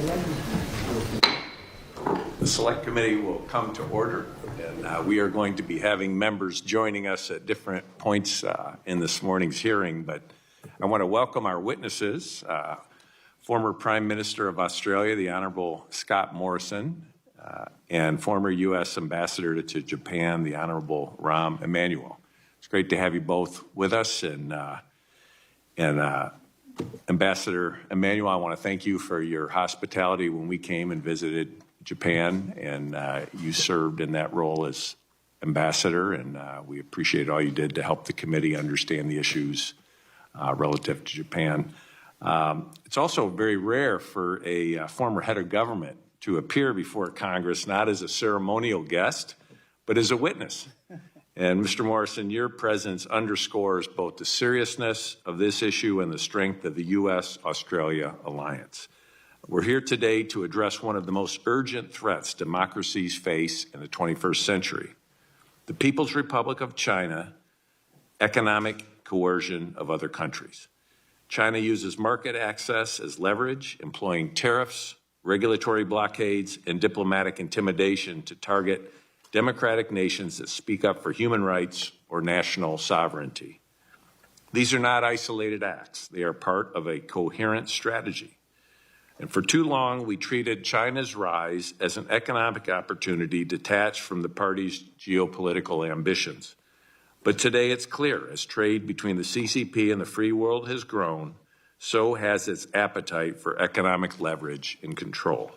The Select Committee will come to order, and we are going to be having members joining us at different points in this morning's hearing, but I want to welcome our witnesses, former Prime Minister of Australia, the Honorable Scott Morrison, and former U.S. Ambassador to Japan, the Honorable Rahm Emanuel. It's great to have you both with us, and Ambassador Emanuel, I want to thank you for your hospitality when we came and visited Japan, and you served in that role as ambassador, and we appreciate all you did to help the committee understand the issues relative to Japan. It's also very rare for a former head of government to appear before Congress, not as a ceremonial guest, but as a witness. And Mr. Morrison, your presence underscores both the seriousness of this issue and the strength of the U.S.-Australia alliance. We're here today to address one of the most urgent threats democracies face in the 21st century, the People's Republic of China, economic coercion of other countries. China uses market access as leverage, employing tariffs, regulatory blockades, and diplomatic intimidation to target democratic nations that speak up for human rights or national sovereignty. These are not isolated acts. They are part of a coherent strategy. And for too long, we treated China's rise as an economic opportunity detached from the party's geopolitical ambitions. But today it's clear, as trade between the CCP and the free world has grown, so has its appetite for economic leverage and control.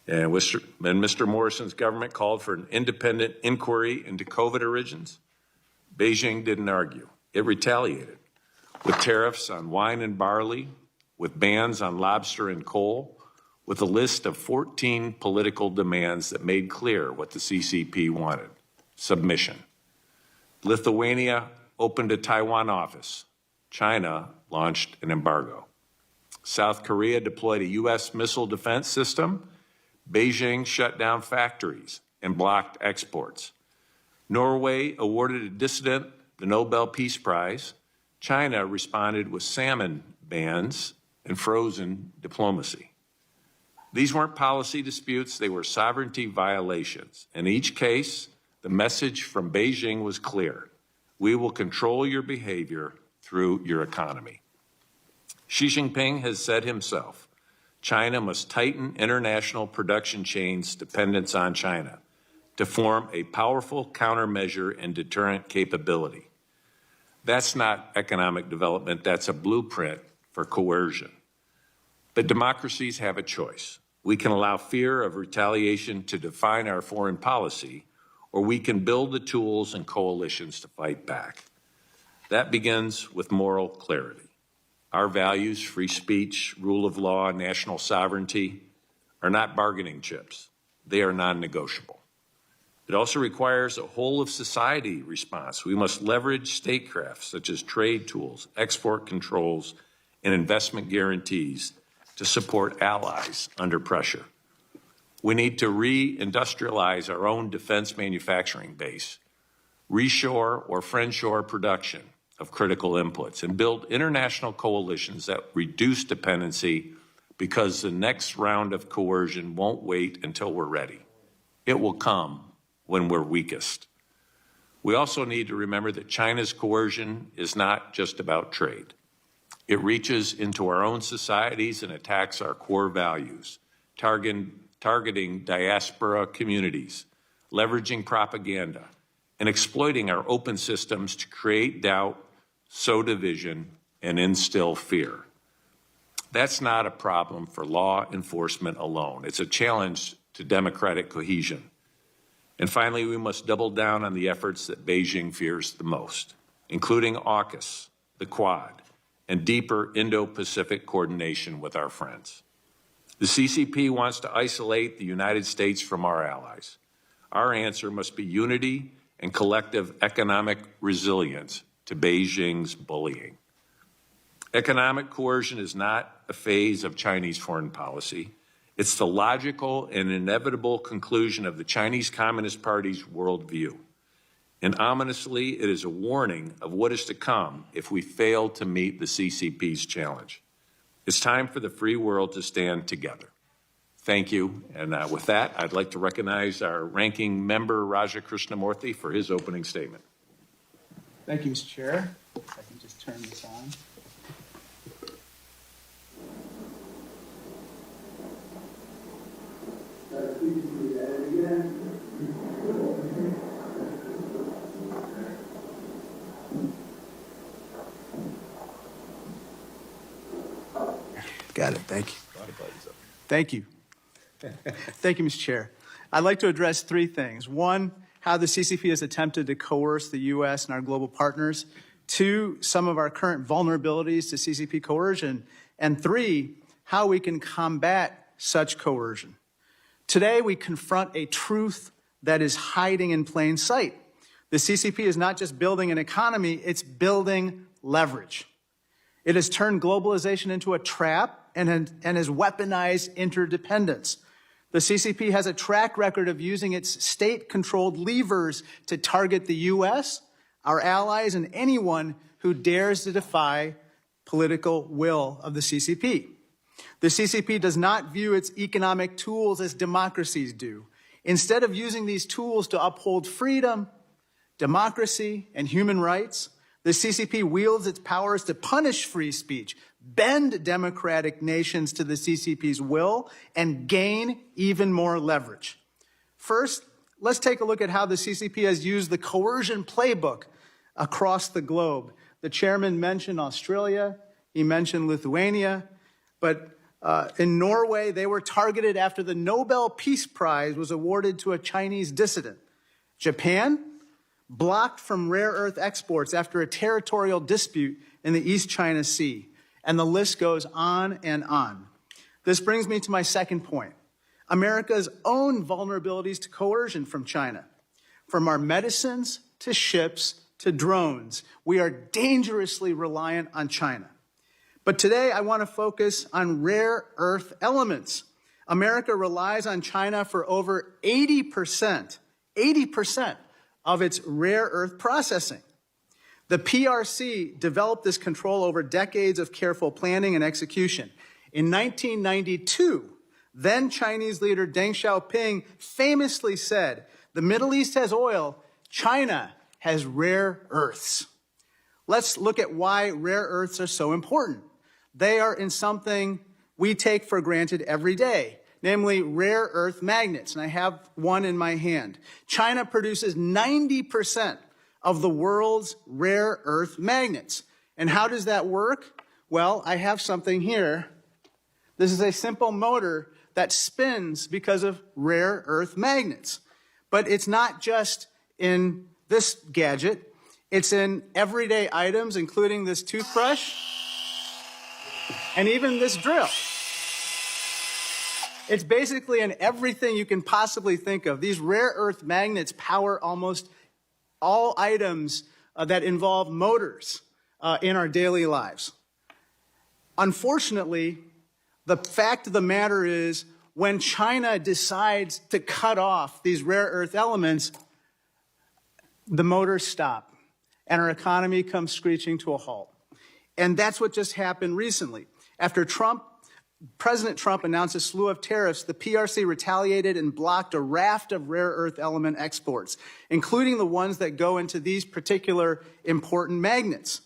And Mr. Morrison's government called for an independent inquiry into COVID origins. Beijing didn't argue. It retaliated with tariffs on wine and barley, with bans on lobster and coal, with a list of 14 political demands that made clear what the CCP wanted: submission. Lithuania opened a Taiwan office. China launched an embargo. South Korea deployed a U.S. missile defense system. Beijing shut down factories and blocked exports. Norway awarded a dissident the Nobel Peace Prize. China responded with salmon bans and frozen diplomacy. These weren't policy disputes, they were sovereignty violations. In each case, the message from Beijing was clear: we will control your behavior through your economy. Xi Jinping has said himself, China must tighten international production chains' dependence on China to form a powerful countermeasure and deterrent capability. That's not economic development, that's a blueprint for coercion. But democracies have a choice. We can allow fear of retaliation to define our foreign policy, or we can build the tools and coalitions to fight back. That begins with moral clarity. Our values, free speech, rule of law, national sovereignty, are not bargaining chips. They are non-negotiable. It also requires a whole-of-society response. We must leverage statecraft, such as trade tools, export controls, and investment guarantees to support allies under pressure. We need to re-industrialize our own defense manufacturing base, reshore or friendshore production of critical inputs, and build international coalitions that reduce dependency, because the next round of coercion won't wait until we're ready. It will come when we're weakest. We also need to remember that China's coercion is not just about trade. It reaches into our own societies and attacks our core values, targeting diaspora communities, leveraging propaganda, and exploiting our open systems to create doubt, sow division, and instill fear. That's not a problem for law enforcement alone. It's a challenge to democratic cohesion. And finally, we must double down on the efforts that Beijing fears the most, including AUKUS, the Quad, and deeper Indo-Pacific coordination with our friends. The CCP wants to isolate the United States from our allies. Our answer must be unity and collective economic resilience to Beijing's bullying. Economic coercion is not a phase of Chinese foreign policy. It's the logical and inevitable conclusion of the Chinese Communist Party's worldview. And ominously, it is a warning of what is to come if we fail to meet the CCP's challenge. It's time for the free world to stand together. Thank you. And with that, I'd like to recognize our ranking member, Raja Krishnamurthy, for his opening statement. Thank you, Mr. Chair. If I can just turn this on. Got it. Thank you. Thank you. Thank you, Mr. Chair. I'd like to address three things. One, how the CCP has attempted to coerce the U.S. and our global partners. Two, some of our current vulnerabilities to CCP coercion. And three, how we can combat such coercion. Today, we confront a truth that is hiding in plain sight. The CCP is not just building an economy, it's building leverage. It has turned globalization into a trap and has weaponized interdependence. The CCP has a track record of using its state-controlled levers to target the U.S., our allies, and anyone who dares to defy political will of the CCP. The CCP does not view its economic tools as democracies do. Instead of using these tools to uphold freedom, democracy, and human rights, the CCP wields its powers to punish free speech, bend democratic nations to the CCP's will, and gain even more leverage. First, let's take a look at how the CCP has used the coercion playbook across the globe. The chairman mentioned Australia, he mentioned Lithuania, but in Norway, they were targeted after the Nobel Peace Prize was awarded to a Chinese dissident. Japan, blocked from rare earth exports after a territorial dispute in the East China Sea. And the list goes on and on. This brings me to my second point. America's own vulnerabilities to coercion from China. From our medicines to ships to drones, we are dangerously reliant on China. But today I want to focus on rare earth elements. America relies on China for over 80% of its rare earth processing. The PRC developed this control over decades of careful planning and execution. In 1992, then Chinese leader Deng Xiaoping famously said, "The Middle East has oil, China has rare earths." Let's look at why rare earths are so important. They are in something we take for granted every day, namely rare earth magnets, and I have one in my hand. China produces 90% of the world's rare earth magnets. And how does that work? Well, I have something here. This is a simple motor that spins because of rare earth magnets. But it's not just in this gadget. It's in everyday items, including this toothbrush and even this drill. It's basically in everything you can possibly think of. These rare earth magnets power almost all items that involve motors in our daily lives. Unfortunately, the fact of the matter is when China decides to cut off these rare earth elements, the motors stop and our economy comes screeching to a halt. And that's what just happened recently. After President Trump announced a slew of tariffs, the PRC retaliated and blocked a raft of rare earth element exports, including the ones that go into these particular important magnets.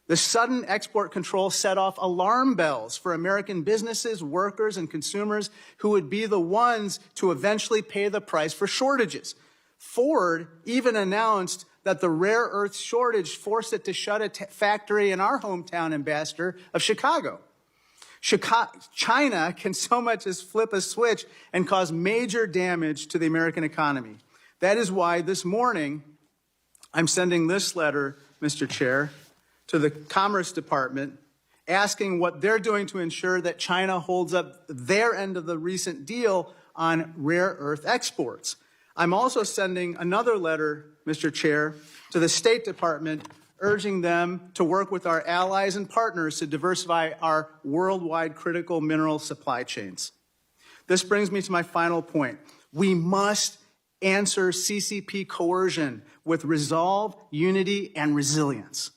The sudden export control set off alarm bells for American businesses, workers, and consumers who would be the ones to eventually pay the price for shortages. Ford even announced that the rare earth shortage forced it to shut a factory in our hometown, Ambassador, of Chicago. China can so much as flip a switch and cause major damage to the American economy. That is why this morning I'm sending this letter, Mr. Chair, to the Commerce Department asking what they're doing to ensure that China holds up their end of the recent deal on rare earth exports. I'm also sending another letter, Mr. Chair, to the State Department urging them to work with our allies and partners to diversify our worldwide critical mineral supply chains. This brings me to my final point. We must answer CCP coercion with resolve, unity, and resilience.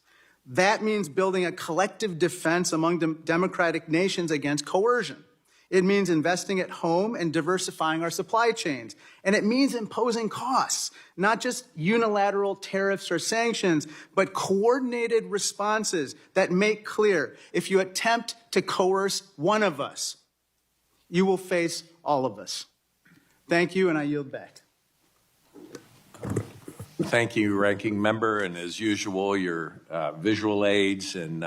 That means building a collective defense among democratic nations against coercion. It means investing at home and diversifying our supply chains. And it means imposing costs, not just unilateral tariffs or sanctions, but coordinated responses that make clear if you attempt to coerce one of us, you will face all of us. Thank you, and I yield back. Thank you, Ranking Member, and as usual, your visual aids and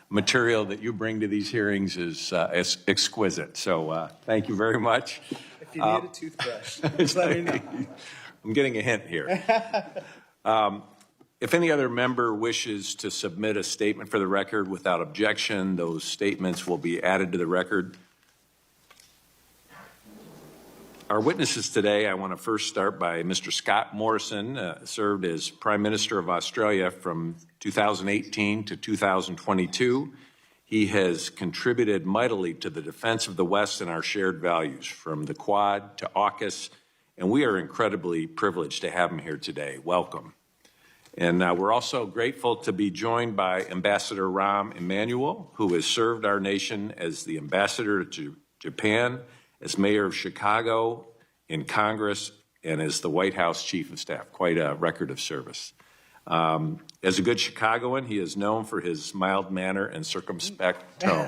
material that you bring to these hearings is exquisite. So thank you very much. If you need a toothbrush, just let me know. I'm getting a hint here. If any other member wishes to submit a statement for the record without objection, those statements will be added to the record. Our witnesses today, I want to first start by Mr. Scott Morrison, served as Prime Minister of Australia from 2018 to 2022. He has contributed mightily to the defense of the West and our shared values, from the Quad to AUKUS, and we are incredibly privileged to have him here today. Welcome. And we're also grateful to be joined by Ambassador Rahm Emanuel, who has served our nation as the ambassador to Japan, as mayor of Chicago, in Congress, and as the White House Chief of Staff. Quite a record of service. As a good Chicagoan, he is known for his mild manner and circumspect tone.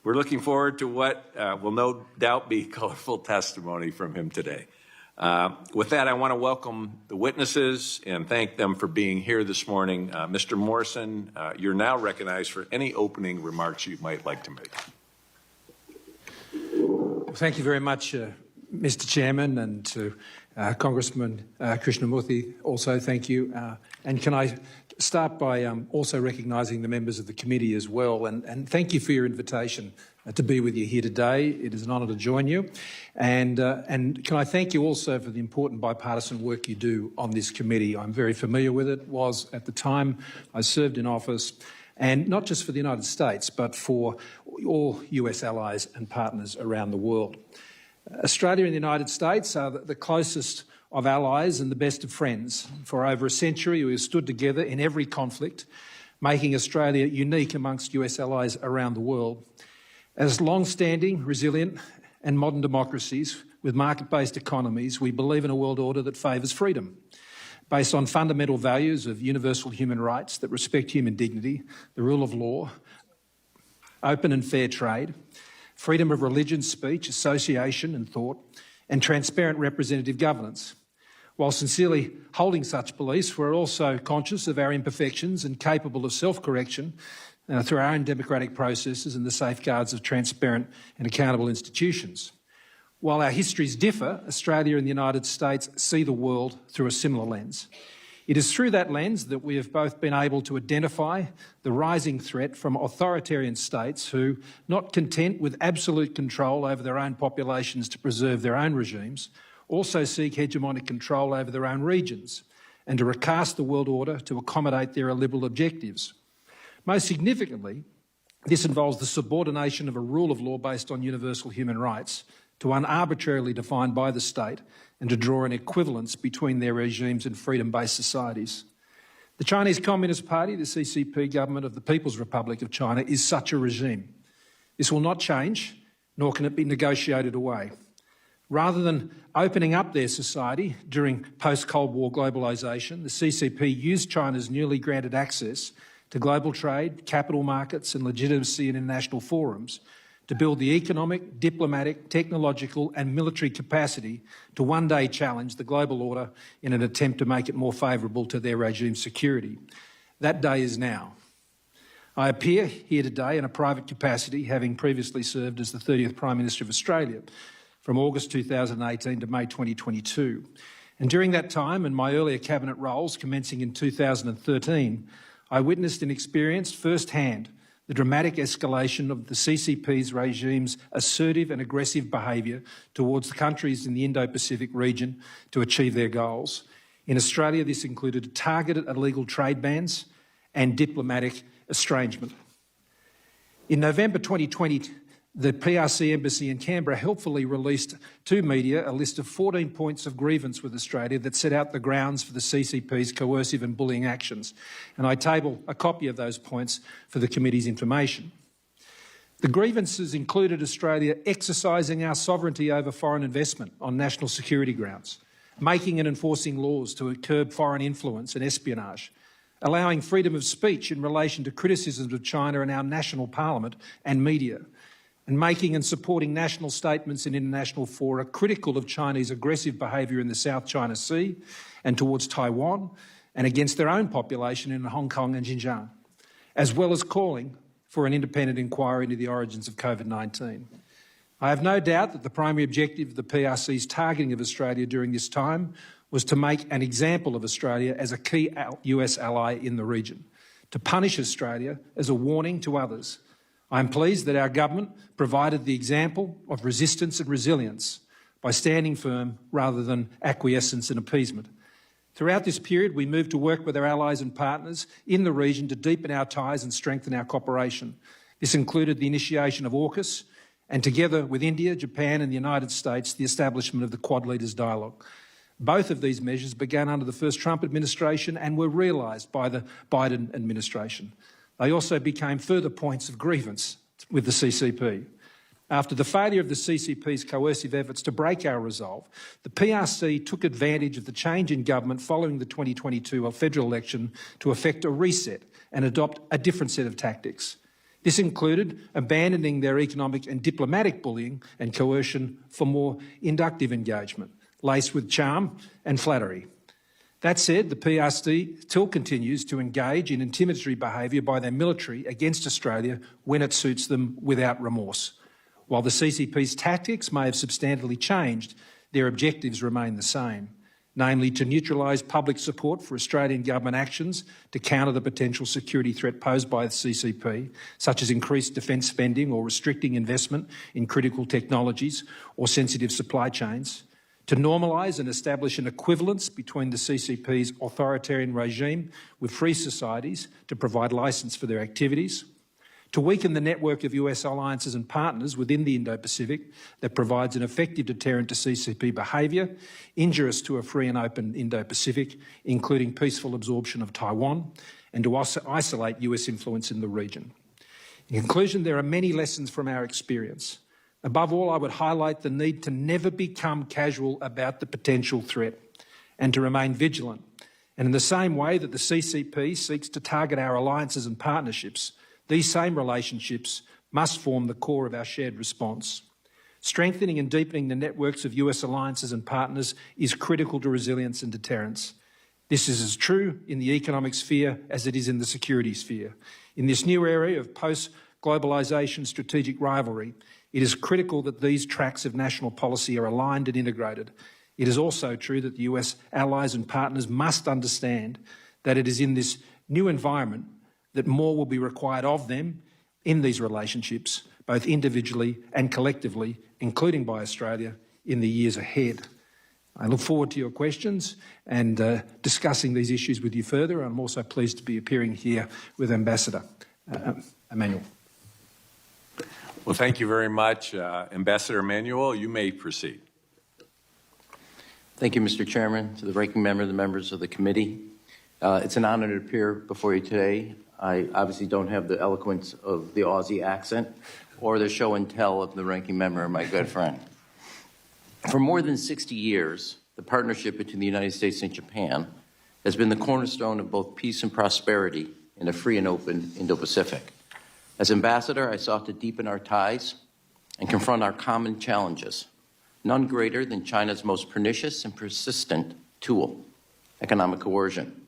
We're looking forward to what will no doubt be colorful testimony from him today. With that, I want to welcome the witnesses and thank them for being here this morning. Mr. Morrison, you're now recognized for any opening remarks you might like to make. Thank you very much, Mr. Chairman, and to Congressman Krishnamurthy also thank you. And can I start by also recognising the members of the committee as well, and thank you for your invitation to be with you here today. It is an honour to join you. And can I thank you also for the important bipartisan work you do on this committee. I'm very familiar with it, was at the time I served in office, and not just for the United States, but for all US allies and partners around the world. Australia and the United States are the closest of allies and the best of friends. For over a century, we have stood together in every conflict, making Australia unique amongst US allies around the world. As long-standing, resilient and modern democracies with market-based economies, we believe in a world order that favours freedom, based on fundamental values of universal human rights that respect human dignity, the rule of law, open and fair trade, freedom of religion, speech, association and thought, and transparent representative governance. While sincerely holding such beliefs, we're also conscious of our imperfections and capable of self-correction through our own democratic processes and the safeguards of transparent and accountable institutions. While our histories differ, Australia and the United States see the world through a similar lens. It is through that lens that we have both been able to identify the rising threat from authoritarian states who, not content with absolute control over their own populations to preserve their own regimes, also seek hegemonic control over their own regions and to recast the world order to accommodate their illiberal objectives. Most significantly, this involves the subordination of a rule of law based on universal human rights to one arbitrarily defined by the state and to draw an equivalence between their regimes and freedom-based societies. The Chinese Communist Party, the CCP government of the People's Republic of China, is such a regime. This will not change, nor can it be negotiated away. Rather than opening up their society during post-Cold War globalisation, the CCP used China's newly granted access to global trade, capital markets and legitimacy in international forums to build the economic, diplomatic, technological and military capacity to one day challenge the global order in an attempt to make it more favourable to their regime's security. That day is now. I appear here today in a private capacity, having previously served as the 30th Prime Minister of Australia from August 2018 to May 2022. And during that time and my earlier cabinet roles commencing in 2013, I witnessed and experienced firsthand the dramatic escalation of the CCP's regime's assertive and aggressive behaviour towards the countries in the Indo-Pacific region to achieve their goals. In Australia, this included targeted illegal trade bans and diplomatic estrangement. In November 2020, the PRC Embassy in Canberra helpfully released to media a list of 14 points of grievance with Australia that set out the grounds for the CCP's coercive and bullying actions, and I table a copy of those points for the committee's information. The grievances included Australia exercising our sovereignty over foreign investment on national security grounds, making and enforcing laws to curb foreign influence and espionage, allowing freedom of speech in relation to criticisms of China in our national parliament and media, and making and supporting national statements in international fora critical of Chinese aggressive behaviour in the South China Sea and towards Taiwan and against their own population in Hong Kong and Xinjiang, as well as calling for an independent inquiry into the origins of COVID-19. I have no doubt that the primary objective of the PRC's targeting of Australia during this time was to make an example of Australia as a key US ally in the region, to punish Australia as a warning to others. I am pleased that our government provided the example of resistance and resilience by standing firm rather than acquiescence and appeasement. Throughout this period, we moved to work with our allies and partners in the region to deepen our ties and strengthen our cooperation. This included the initiation of AUKUS and, together with India, Japan and the United States, the establishment of the Quad Leaders Dialogue. Both of these measures began under the first Trump administration and were realised by the Biden administration. They also became further points of grievance with the CCP. After the failure of the CCP's coercive efforts to break our resolve, the PRC took advantage of the change in government following the 2022 federal election to effect a reset and adopt a different set of tactics. This included abandoning their economic and diplomatic bullying and coercion for more inductive engagement, laced with charm and flattery. That said, the PRC still continues to engage in intimidatory behaviour by their military against Australia when it suits them without remorse. While the CCP's tactics may have substantially changed, their objectives remain the same, namely to neutralise public support for Australian government actions to counter the potential security threat posed by the CCP, such as increased defence spending or restricting investment in critical technologies or sensitive supply chains, to normalise and establish an equivalence between the CCP's authoritarian regime with free societies to provide licence for their activities, to weaken the network of US alliances and partners within the Indo-Pacific that provides an effective deterrent to CCP behaviour, injurious to a free and open Indo-Pacific, including peaceful absorption of Taiwan, and to isolate US influence in the region. In conclusion, there are many lessons from our experience. Above all, I would highlight the need to never become casual about the potential threat and to remain vigilant. And in the same way that the CCP seeks to target our alliances and partnerships, these same relationships must form the core of our shared response. Strengthening and deepening the networks of US alliances and partners is critical to resilience and deterrence. This is as true in the economic sphere as it is in the security sphere. In this new area of post-globalisation strategic rivalry, it is critical that these tracks of national policy are aligned and integrated. It is also true that the US allies and partners must understand that it is in this new environment that more will be required of them in these relationships, both individually and collectively, including by Australia, in the years ahead. I look forward to your questions and discussing these issues with you further. I'm also pleased to be appearing here with Ambassador Emanuel. Well, thank you very much. Ambassador Emanuel, you may proceed. Thank you, Mr. Chairman, to the ranking member, the members of the committee. It's an honor to appear before you today. I obviously don't have the eloquence of the Aussie accent or the show and tell of the ranking member, my good friend. For more than 60 years, the partnership between the United States and Japan has been the cornerstone of both peace and prosperity in a free and open Indo-Pacific. As ambassador, I sought to deepen our ties and confront our common challenges, none greater than China's most pernicious and persistent tool, economic coercion.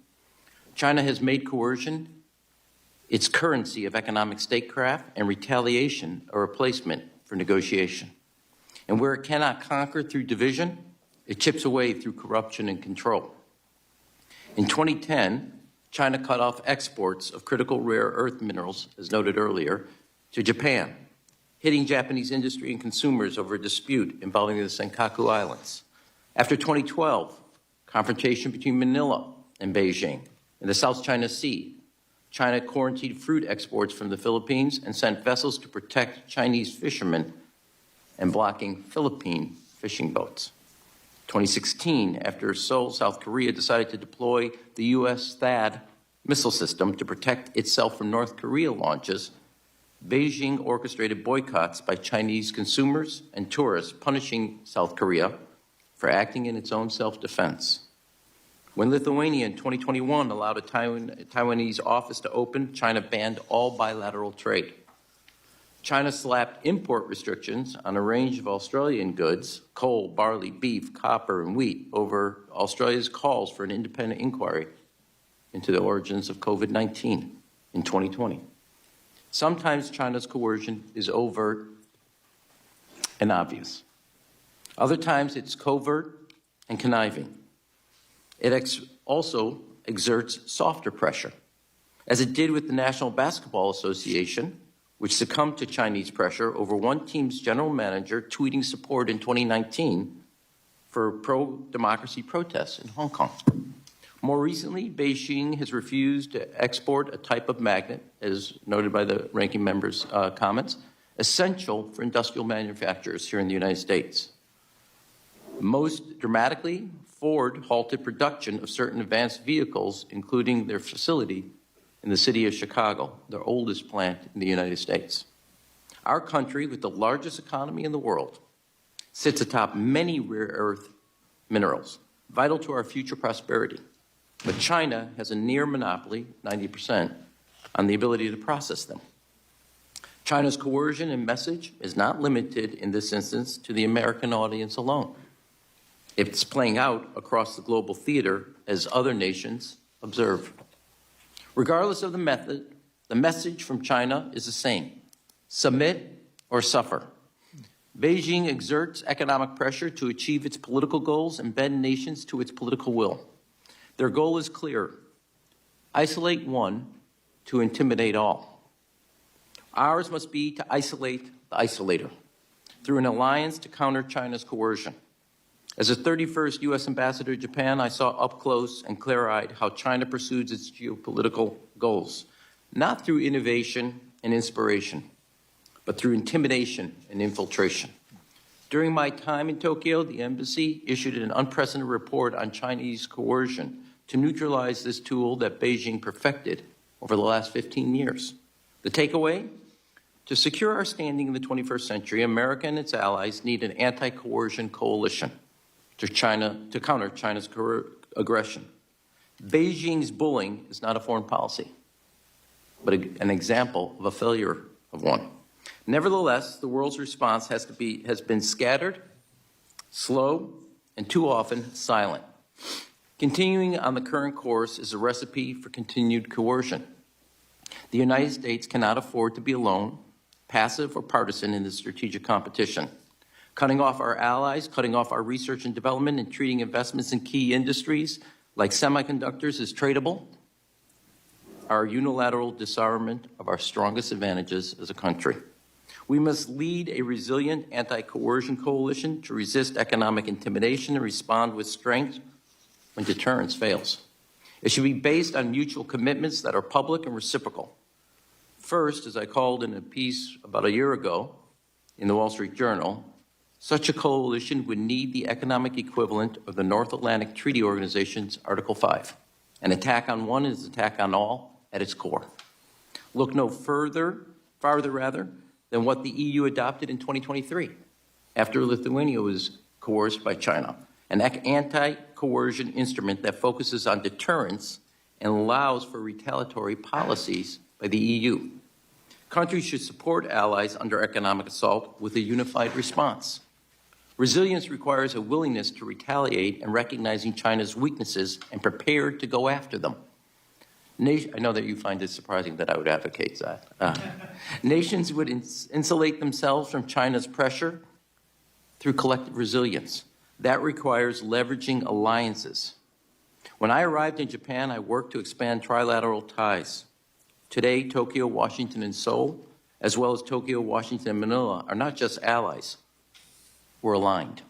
China has made coercion its currency of economic statecraft and retaliation a replacement for negotiation. And where it cannot conquer through division, it chips away through corruption and control. In 2010, China cut off exports of critical rare earth minerals, as noted earlier, to Japan, hitting Japanese industry and consumers over a dispute involving the Senkaku Islands. After 2012, confrontation between Manila and Beijing in the South China Sea, China quarantined fruit exports from the Philippines and sent vessels to protect Chinese fishermen and blocking Philippine fishing boats. 2016, after Seoul, South Korea decided to deploy the U.S. THAAD missile system to protect itself from North Korea launches, Beijing orchestrated boycotts by Chinese consumers and tourists, punishing South Korea for acting in its own self-defense. When Lithuania in 2021 allowed a Taiwanese office to open, China banned all bilateral trade. China slapped import restrictions on a range of Australian goods, coal, barley, beef, copper, and wheat, over Australia's calls for an independent inquiry into the origins of COVID-19 in 2020. Sometimes China's coercion is overt and obvious. Other times it's covert and conniving. It also exerts softer pressure, as it did with the National Basketball Association, which succumbed to Chinese pressure over one team's general manager tweeting support in 2019 for pro-democracy protests in Hong Kong. More recently, Beijing has refused to export a type of magnet, as noted by the ranking member's comments, essential for industrial manufacturers here in the United States. Most dramatically, Ford halted production of certain advanced vehicles, including their facility in the city of Chicago, their oldest plant in the United States. Our country, with the largest economy in the world, sits atop many rare earth minerals, vital to our future prosperity. But China has a near monopoly, 90%, on the ability to process them. China's coercion and message is not limited in this instance to the American audience alone. It's playing out across the global theater as other nations observe. Regardless of the method, the message from China is the same: submit or suffer. Beijing exerts economic pressure to achieve its political goals and bend nations to its political will. Their goal is clear: isolate one to intimidate all. Ours must be to isolate the isolator through an alliance to counter China's coercion. As the 31st U.S. ambassador to Japan, I saw up close and clear-eyed how China pursues its geopolitical goals, not through innovation and inspiration, but through intimidation and infiltration. During my time in Tokyo, the embassy issued an unprecedented report on Chinese coercion to neutralize this tool that Beijing perfected over the last 15 years. The takeaway? To secure our standing in the 21st century, America and its allies need an anti-coercion coalition to counter China's aggression. Beijing's bullying is not a foreign policy, but an example of a failure of one. Nevertheless, the world's response has been scattered, slow, and too often silent. Continuing on the current course is a recipe for continued coercion. The United States cannot afford to be alone, passive, or partisan in this strategic competition. Cutting off our allies, cutting off our research and development, and treating investments in key industries like semiconductors as tradable are unilateral disarmament of our strongest advantages as a country. We must lead a resilient anti-coercion coalition to resist economic intimidation and respond with strength when deterrence fails. It should be based on mutual commitments that are public and reciprocal. First, as I called in a piece about a year ago in the Wall Street Journal, such a coalition would need the economic equivalent of the North Atlantic Treaty Organization's Article 5. An attack on one is an attack on all at its core. Look no farther than what the EU adopted in 2023, after Lithuania was coerced by China, an anti-coercion instrument that focuses on deterrence and allows for retaliatory policies by the EU. Countries should support allies under economic assault with a unified response. Resilience requires a willingness to retaliate and recognizing China's weaknesses and prepared to go after them. I know that you find it surprising that I would advocate that. Nations would insulate themselves from China's pressure through collective resilience. That requires leveraging alliances. When I arrived in Japan, I worked to expand trilateral ties. Today, Tokyo, Washington, and Seoul, as well as Tokyo, Washington, and Manila, are not just allies. We're aligned.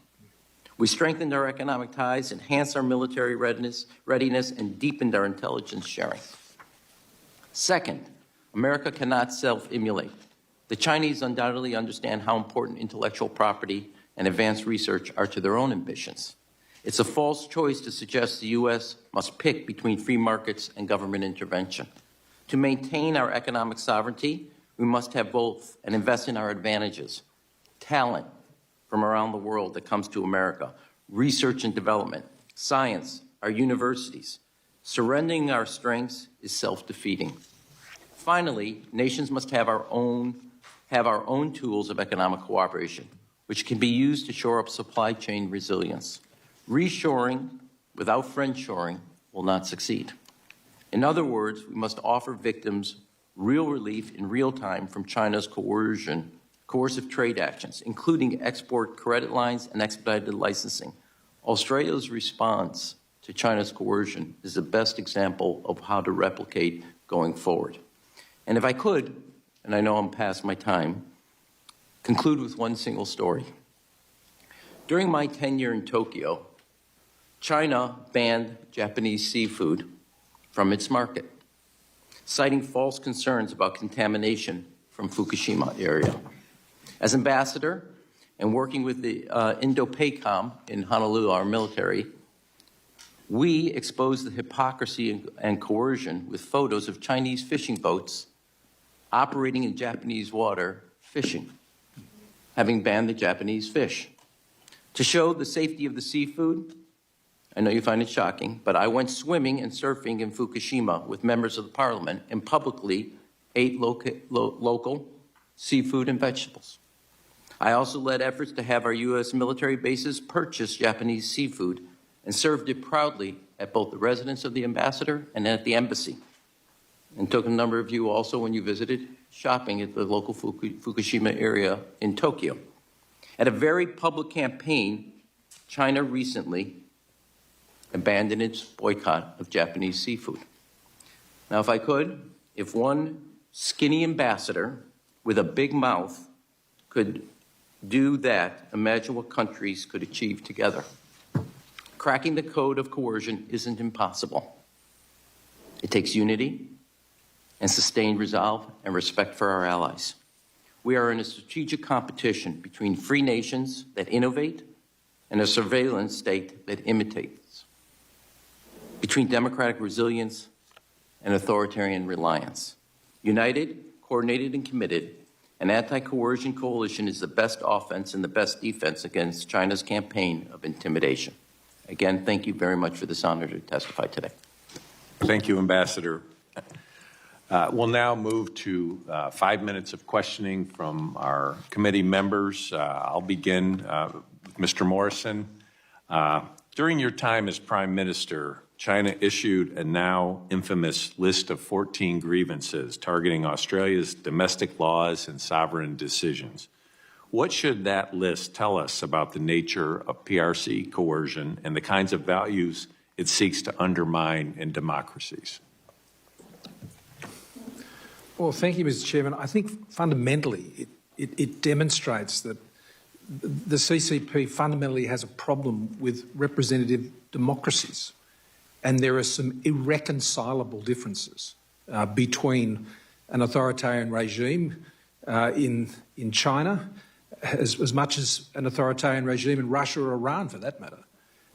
We strengthened our economic ties, enhanced our military readiness, and deepened our intelligence sharing. Second, America cannot self-immolate. The Chinese undoubtedly understand how important intellectual property and advanced research are to their own ambitions. It's a false choice to suggest the U.S. must pick between free markets and government intervention. To maintain our economic sovereignty, we must have both and invest in our advantages. Talent from around the world that comes to America, research and development, science, our universities. Surrendering our strengths is self-defeating. Finally, nations must have our own tools of economic cooperation, which can be used to shore up supply chain resilience. Reshoring without friendshoring will not succeed. In other words, we must offer victims real relief in real time from China's coercive trade actions, including export credit lines and expedited licensing. Australia's response to China's coercion is the best example of how to replicate going forward. And if I could, and I know I'm past my time, conclude with one single story. During my tenure in Tokyo, China banned Japanese seafood from its market, citing false concerns about contamination from Fukushima area. As ambassador and working with the Indo-PACOM in Honolulu, our military, we exposed the hypocrisy and coercion with photos of Chinese fishing boats operating in Japanese water fishing, having banned the Japanese fish. To show the safety of the seafood, I know you find it shocking, but I went swimming and surfing in Fukushima with members of the parliament and publicly ate local seafood and vegetables. I also led efforts to have our U.S. military bases purchase Japanese seafood and served it proudly at both the residence of the ambassador and at the embassy. And took a number of you also when you visited shopping at the local Fukushima area in Tokyo. At a very public campaign, China recently abandoned its boycott of Japanese seafood. Now, if I could, if one skinny ambassador with a big mouth could do that, imagine what countries could achieve together. Cracking the code of coercion isn't impossible. It takes unity and sustained resolve and respect for our allies. We are in a strategic competition between free nations that innovate and a surveillance state that imitates, between democratic resilience and authoritarian reliance. United, coordinated, and committed, an anti-coercion coalition is the best offense and the best defense against China's campaign of intimidation. Again, thank you very much for this honor to testify today. Thank you, Ambassador. We'll now move to 5 minutes of questioning from our committee members. I'll begin with Mr. Morrison. During your time as Prime Minister, China issued a now infamous list of 14 grievances targeting Australia's domestic laws and sovereign decisions. What should that list tell us about the nature of PRC coercion and the kinds of values it seeks to undermine in democracies? Well, thank you, Mr. Chairman. I think fundamentally it demonstrates that the CCP fundamentally has a problem with representative democracies. And there are some irreconcilable differences between an authoritarian regime in China, as much as an authoritarian regime in Russia or Iran, for that matter,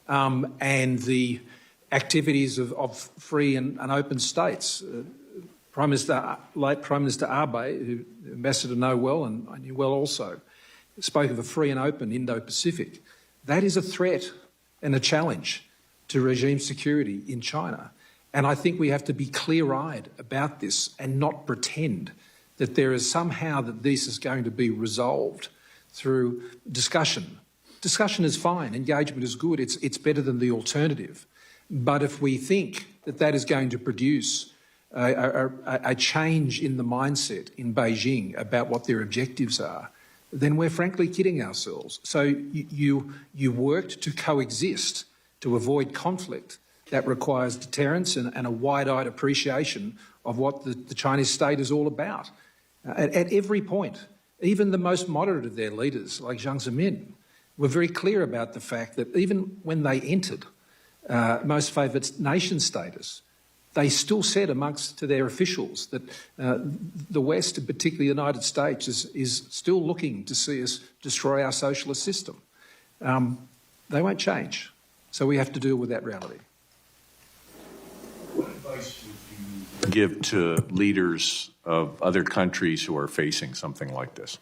and the activities of free and open states. Late Prime Minister Abe, who Ambassador know well and I knew well also, spoke of a free and open Indo-Pacific. That is a threat and a challenge to regime security in China. And I think we have to be clear-eyed about this and not pretend that there is somehow that this is going to be resolved through discussion. Discussion is fine, engagement is good, it's better than the alternative. But if we think that that is going to produce a change in the mindset in Beijing about what their objectives are, then we're frankly kidding ourselves. So you worked to coexist, to avoid conflict. That requires deterrence and a wide-eyed appreciation of what the Chinese state is all about. At every point, even the most moderate of their leaders, like Jiang Zemin, were very clear about the fact that even when they entered most favoured nation status, they still said to their officials that the West, and particularly the United States, is still looking to see us destroy our socialist system. They won't change. So we have to deal with that reality. What advice would you give to leaders of other countries who are facing something like this?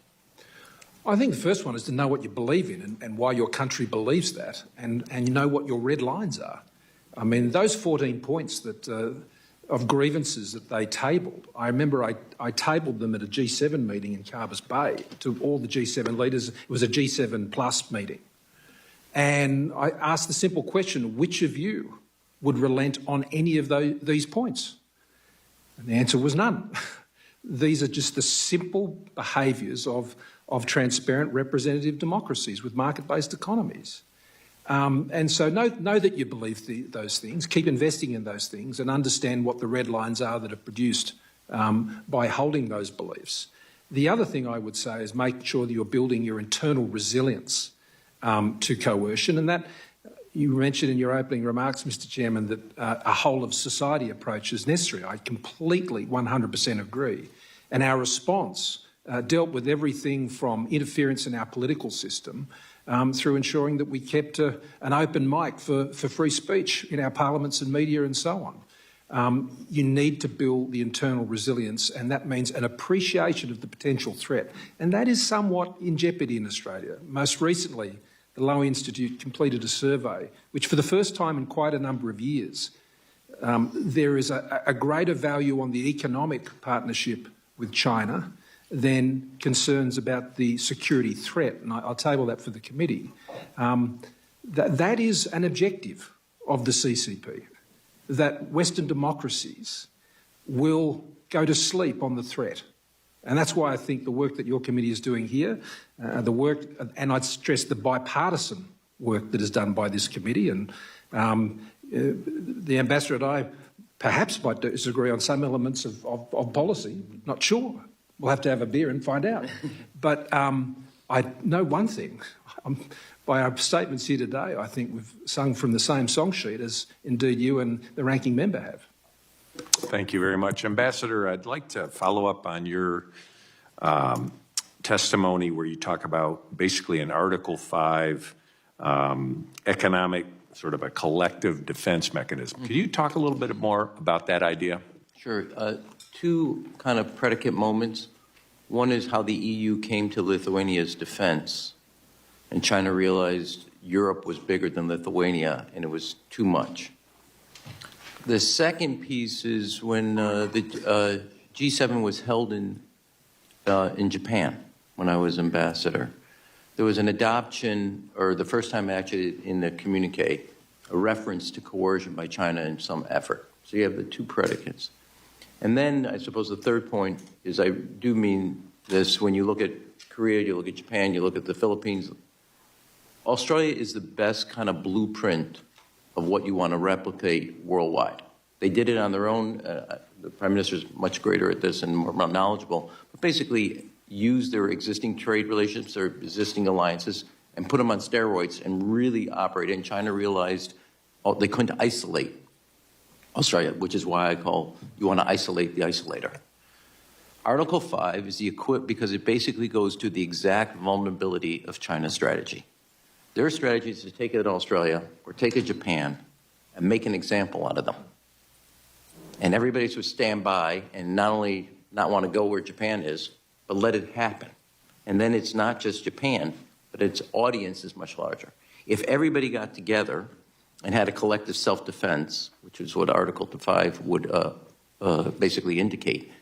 I think the first one is to know what you believe in and why your country believes that, and you know what your red lines are. I mean, those 14 points that of grievances that they tabled, I remember I tabled them at a G7 meeting in Carbis Bay to all the G7 leaders. It was a G7 plus meeting. And I asked the simple question, which of you would relent on any of these points? And the answer was none. These are just the simple behaviours of transparent representative democracies with market-based economies. And so know that you believe those things, keep investing in those things, and understand what the red lines are that are produced by holding those beliefs. The other thing I would say is make sure that you're building your internal resilience to coercion, and that you mentioned in your opening remarks, Mr Chairman, that a whole-of-society approach is necessary. I completely 100% agree. And our response dealt with everything from interference in our political system through ensuring that we kept an open mic for free speech in our parliaments and media and so on. You need to build the internal resilience, and that means an appreciation of the potential threat. And that is somewhat in jeopardy in Australia. Most recently, the Lowy Institute completed a survey which, for the first time in quite a number of years, there is a greater value on the economic partnership with China than concerns about the security threat, and I'll table that for the committee. That is an objective of the CCP, that Western democracies will go to sleep on the threat. And that's why I think the work that your committee is doing here, the work, and I'd stress the bipartisan work that is done by this committee, and the Ambassador and I perhaps might disagree on some elements of policy, not sure. We'll have to have a beer and find out. But I know one thing. By our statements here today, I think we've sung from the same song sheet as indeed you and the ranking member have. Thank you very much. Ambassador, I'd like to follow up on your testimony where you talk about basically in Article 5, economic, sort of a collective defense mechanism. Could you talk a little bit more about that idea? Sure. Two kind of predicate moments. One is how the EU came to Lithuania's defense, and China realized Europe was bigger than Lithuania, and it was too much. The second piece is when the G7 was held in Japan when I was ambassador. There was an adoption, or the first time actually in the communique, a reference to coercion by China in some effort. So you have the two predicates. And then I suppose the third point is I do mean this, when you look at Korea, you look at Japan, you look at the Philippines, Australia is the best kind of blueprint of what you want to replicate worldwide. They did it on their own. The Prime Minister is much greater at this and more knowledgeable, but basically use their existing trade relationships, their existing alliances, and put them on steroids and really operate. And China realized they couldn't isolate Australia, which is why I call you want to isolate the isolator. Article 5 is the because it basically goes to the exact vulnerability of China's strategy. Their strategy is to take it to Australia or take it to Japan and make an example out of them. And everybody should stand by and not only not want to go where Japan is, but let it happen. And then it's not just Japan, but its audience is much larger. If everybody got together and had a collective self-defense, which is what Article 5 would basically indicate,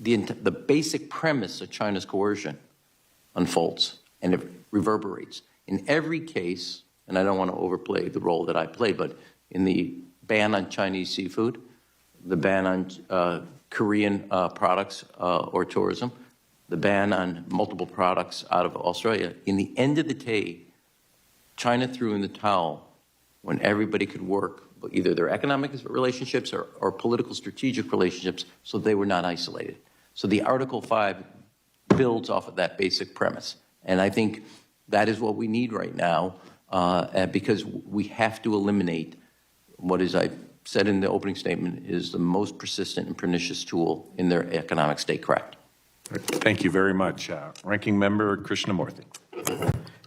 the basic premise of China's coercion unfolds and it reverberates. In every case, and I don't want to overplay the role that I played, but in the ban on Chinese seafood, the ban on Korean products or tourism, the ban on multiple products out of Australia, in the end of the day, China threw in the towel when everybody could work, either their economic relationships or political strategic relationships, so they were not isolated. So the Article 5 builds off of that basic premise. And I think that is what we need right now because we have to eliminate what is, I said in the opening statement, is the most persistent and pernicious tool in their economic statecraft. Thank you very much. Ranking Member Krishnamurthy.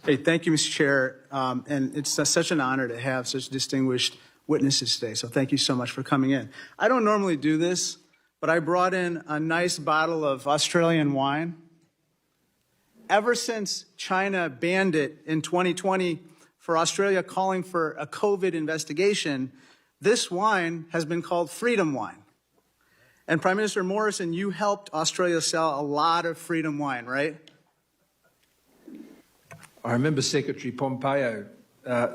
Hey, thank you, Mr. Chair. And it's such an honor to have such distinguished witnesses today. So thank you so much for coming in. I don't normally do this, but I brought in a nice bottle of Australian wine. Ever since China banned it in 2020 for Australia calling for a COVID investigation, this wine has been called Freedom Wine. And Prime Minister Morrison, you helped Australia sell a lot of Freedom Wine, right? I remember Secretary Pompeo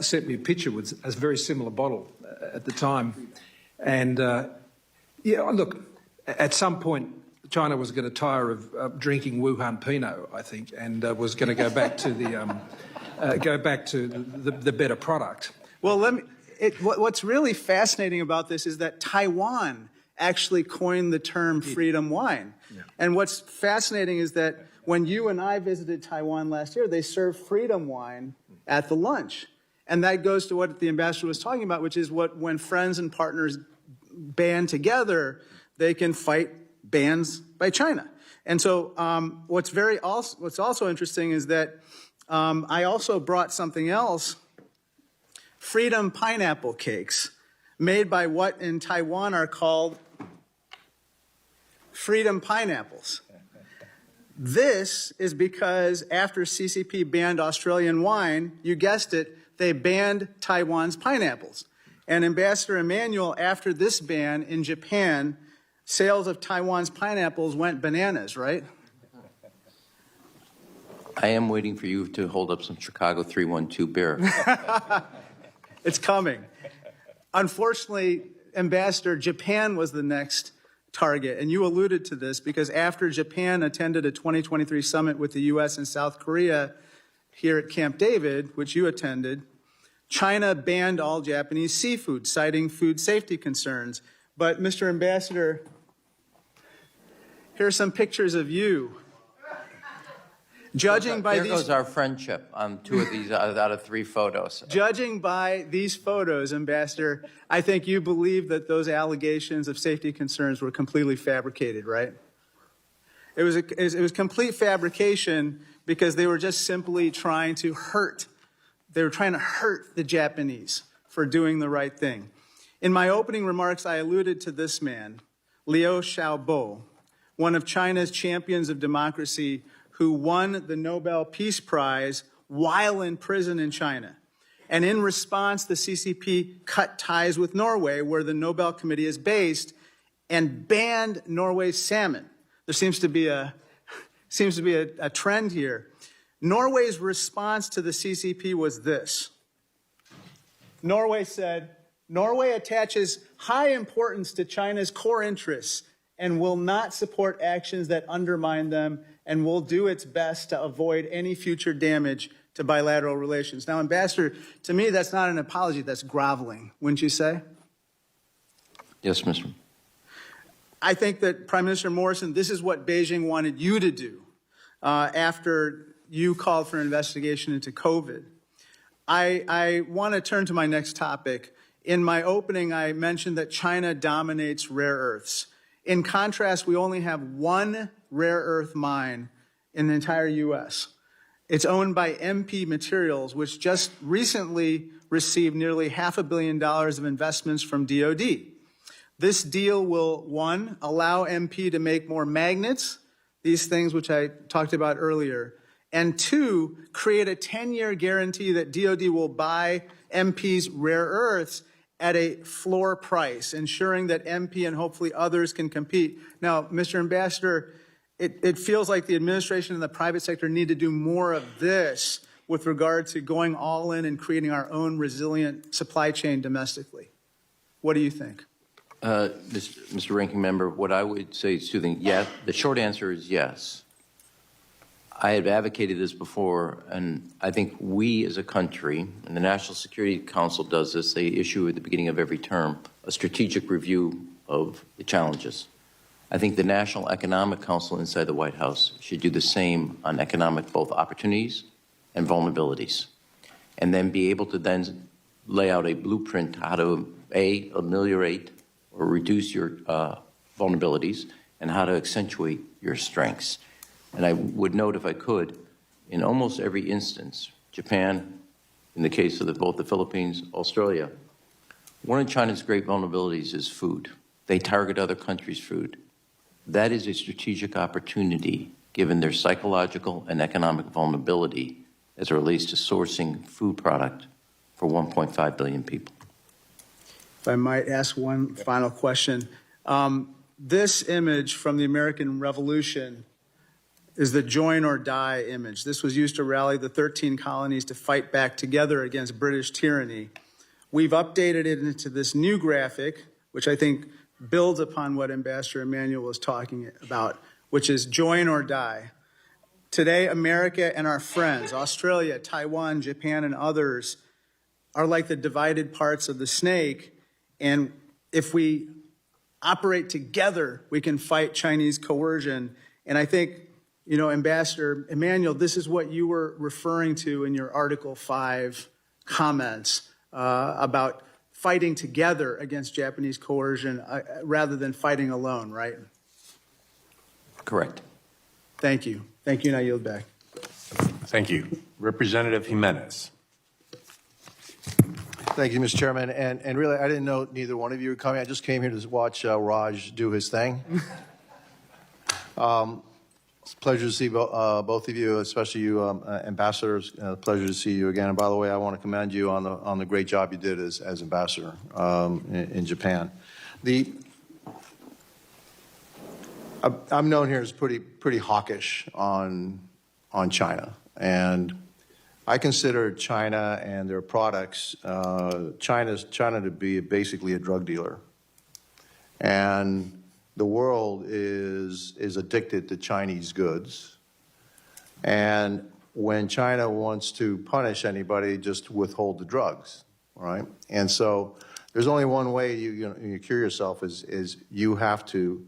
sent me a picture with a very similar bottle at the time. And, yeah, look, at some point, China was going to tire of drinking Wuhan Pinot, I think, and was going to go back to the better product. Well, what's really fascinating about this is that Taiwan actually coined the term freedom wine. Yeah. And what's fascinating is that when you and I visited Taiwan last year, they served freedom wine at the lunch. And that goes to what the ambassador was talking about, which is when friends and partners band together, they can fight bans by China. And so what's also interesting is that I also brought something else, freedom pineapple cakes, made by what in Taiwan are called freedom pineapples. This is because after CCP banned Australian wine, you guessed it, they banned Taiwan's pineapples. And Ambassador Emmanuel, after this ban in Japan, sales of Taiwan's pineapples went bananas, right? I am waiting for you to hold up some Chicago 312 beer. It's coming. Unfortunately, Ambassador, Japan was the next target. And you alluded to this because after Japan attended a 2023 summit with the U.S. and South Korea here at Camp David, which you attended, China banned all Japanese seafood, citing food safety concerns. But, Mr. Ambassador, here are some pictures of you. Judging by there these, goes our friendship on 2 of these out of 3 photos. Judging by these photos, Ambassador, I think you believe that those allegations of safety concerns were completely fabricated, right? It was complete fabrication because they were just simply trying to hurt. They were trying to hurt the Japanese for doing the right thing. In my opening remarks, I alluded to this man, Liu Xiaobo, one of China's champions of democracy who won the Nobel Peace Prize while in prison in China. And in response, the CCP cut ties with Norway, where the Nobel Committee is based, and banned Norway's salmon. There seems to be a trend here. Norway's response to the CCP was this. Norway said, Norway attaches high importance to China's core interests and will not support actions that undermine them and will do its best to avoid any future damage to bilateral relations. Now, Ambassador, to me, that's not an apology, that's groveling, wouldn't you say? Yes, Mr. I think that Prime Minister Morrison, this is what Beijing wanted you to do after you called for an investigation into COVID. I want to turn to my next topic. In my opening, I mentioned that China dominates rare earths. In contrast, we only have 1 rare earth mine in the entire U.S. It's owned by MP Materials, which just recently received nearly $500 million of investments from DOD. This deal will, 1, allow MP to make more magnets, these things which I talked about earlier, and 2, create a 10-year guarantee that DOD will buy MP's rare earths at a floor price, ensuring that MP and hopefully others can compete. Now, Mr. Ambassador, it feels like the administration and the private sector need to do more of this with regard to going all in and creating our own resilient supply chain domestically. What do you think? Mr. Ranking Member, what I would say is 2 things. Yes, the short answer is yes. I have advocated this before, and I think we as a country, and the National Security Council does this, they issue at the beginning of every term a strategic review of the challenges. I think the National Economic Council inside the White House should do the same on economic both opportunities and vulnerabilities, and then be able to then lay out a blueprint how to, A, ameliorate or reduce your vulnerabilities, and how to accentuate your strengths. And I would note, if I could, in almost every instance, Japan, in the case of both the Philippines, Australia, one of China's great vulnerabilities is food. They target other countries' food. That is a strategic opportunity given their psychological and economic vulnerability as it relates to sourcing food product for 1.5 billion people. If I might ask one final question. This image from the American Revolution is the join or die image. This was used to rally the 13 colonies to fight back together against British tyranny. We've updated it into this new graphic, which I think builds upon what Ambassador Emanuel was talking about, which is join or die. Today, America and our friends, Australia, Taiwan, Japan, and others, are like the divided parts of the snake. And if we operate together, we can fight Chinese coercion. And I think, you know, Ambassador Emanuel, this is what you were referring to in your Article 5 comments about fighting together against Japanese coercion rather than fighting alone, right? Correct. Thank you. Thank you, and I yield back. Thank you. Representative Jimenez. Thank you, Mr. Chairman. And really, I didn't know neither one of you were coming. I just came here to watch Raj do his thing. It's a pleasure to see both of you, especially you, ambassadors. Pleasure to see you again. And by the way, I want to commend you on the great job you did as ambassador in Japan. I'm known here as pretty hawkish on China, and I consider China and their products, China to be basically a drug dealer, and the world is addicted to Chinese goods. And when China wants to punish anybody, just withhold the drugs, right? And so there's only one way you cure yourself is you have to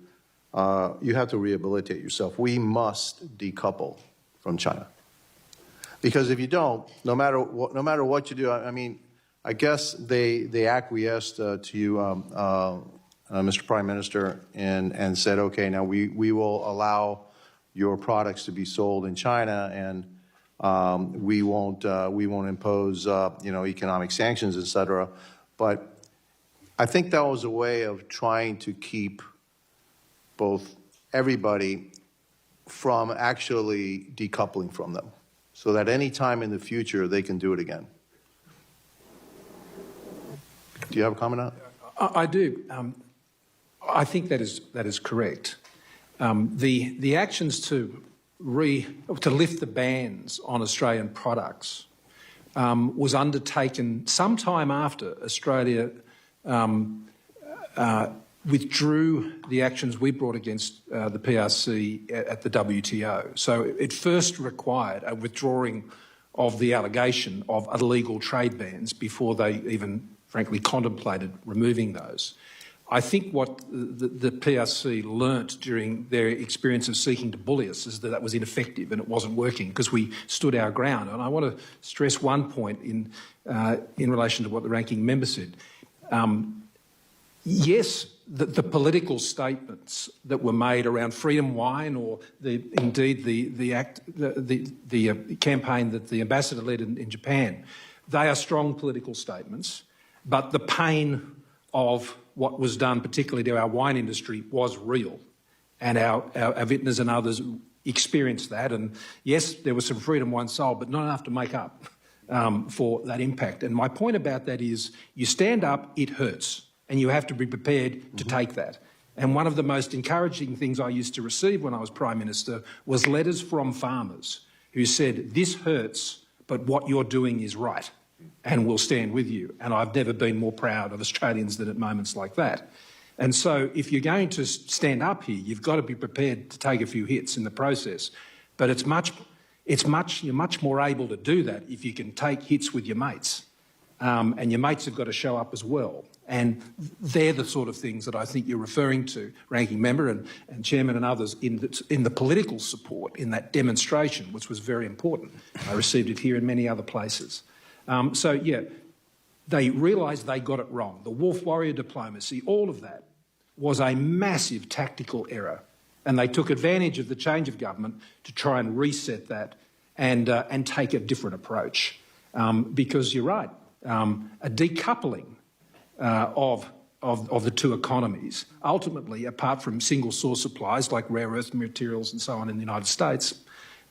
rehabilitate yourself. We must decouple from China. Because if you don't, no matter what you do, I mean, I guess they acquiesced to you, Mr. Prime Minister, and said, okay, now we will allow your products to be sold in China, and we won't impose economic sanctions, et cetera. But I think that was a way of trying to keep both everybody from actually decoupling from them, so that any time in the future they can do it again. Do you have a comment on that? I do. I think that is correct. The actions to lift the bans on Australian products was undertaken sometime after Australia withdrew the actions we brought against the PRC at the WTO. So it first required a withdrawing of the allegation of illegal trade bans before they even, frankly, contemplated removing those. I think what the PRC learnt during their experience of seeking to bully us is that was ineffective and it wasn't working because we stood our ground. And I want to stress one point in relation to what the ranking member said. Yes, the political statements that were made around Freedom Wine, or indeed the campaign that the ambassador led in Japan, they are strong political statements. But the pain of what was done, particularly to our wine industry, was real, and our vintners and others experienced that. And yes, there was some Freedom Wine sold, but not enough to make up for that impact. And my point about that is, you stand up, it hurts. And you have to be prepared to take that. And one of the most encouraging things I used to receive when I was Prime Minister was letters from farmers who said, this hurts, but what you're doing is right, and we'll stand with you. And I've never been more proud of Australians than at moments like that. And so if you're going to stand up here, you've got to be prepared to take a few hits in the process. But you're much more able to do that if you can take hits with your mates. And your mates have got to show up as well. And they're the sort of things that I think you're referring to, Ranking Member and Chairman and others, in the political support in that demonstration, which was very important. I received it here and many other places. So, yeah, they realised they got it wrong. The wolf warrior diplomacy, all of that was a massive tactical error. And they took advantage of the change of government to try and reset that and take a different approach. Because you're right, a decoupling of of the two economies. Ultimately, apart from single source supplies like rare earth materials and so on in the United States,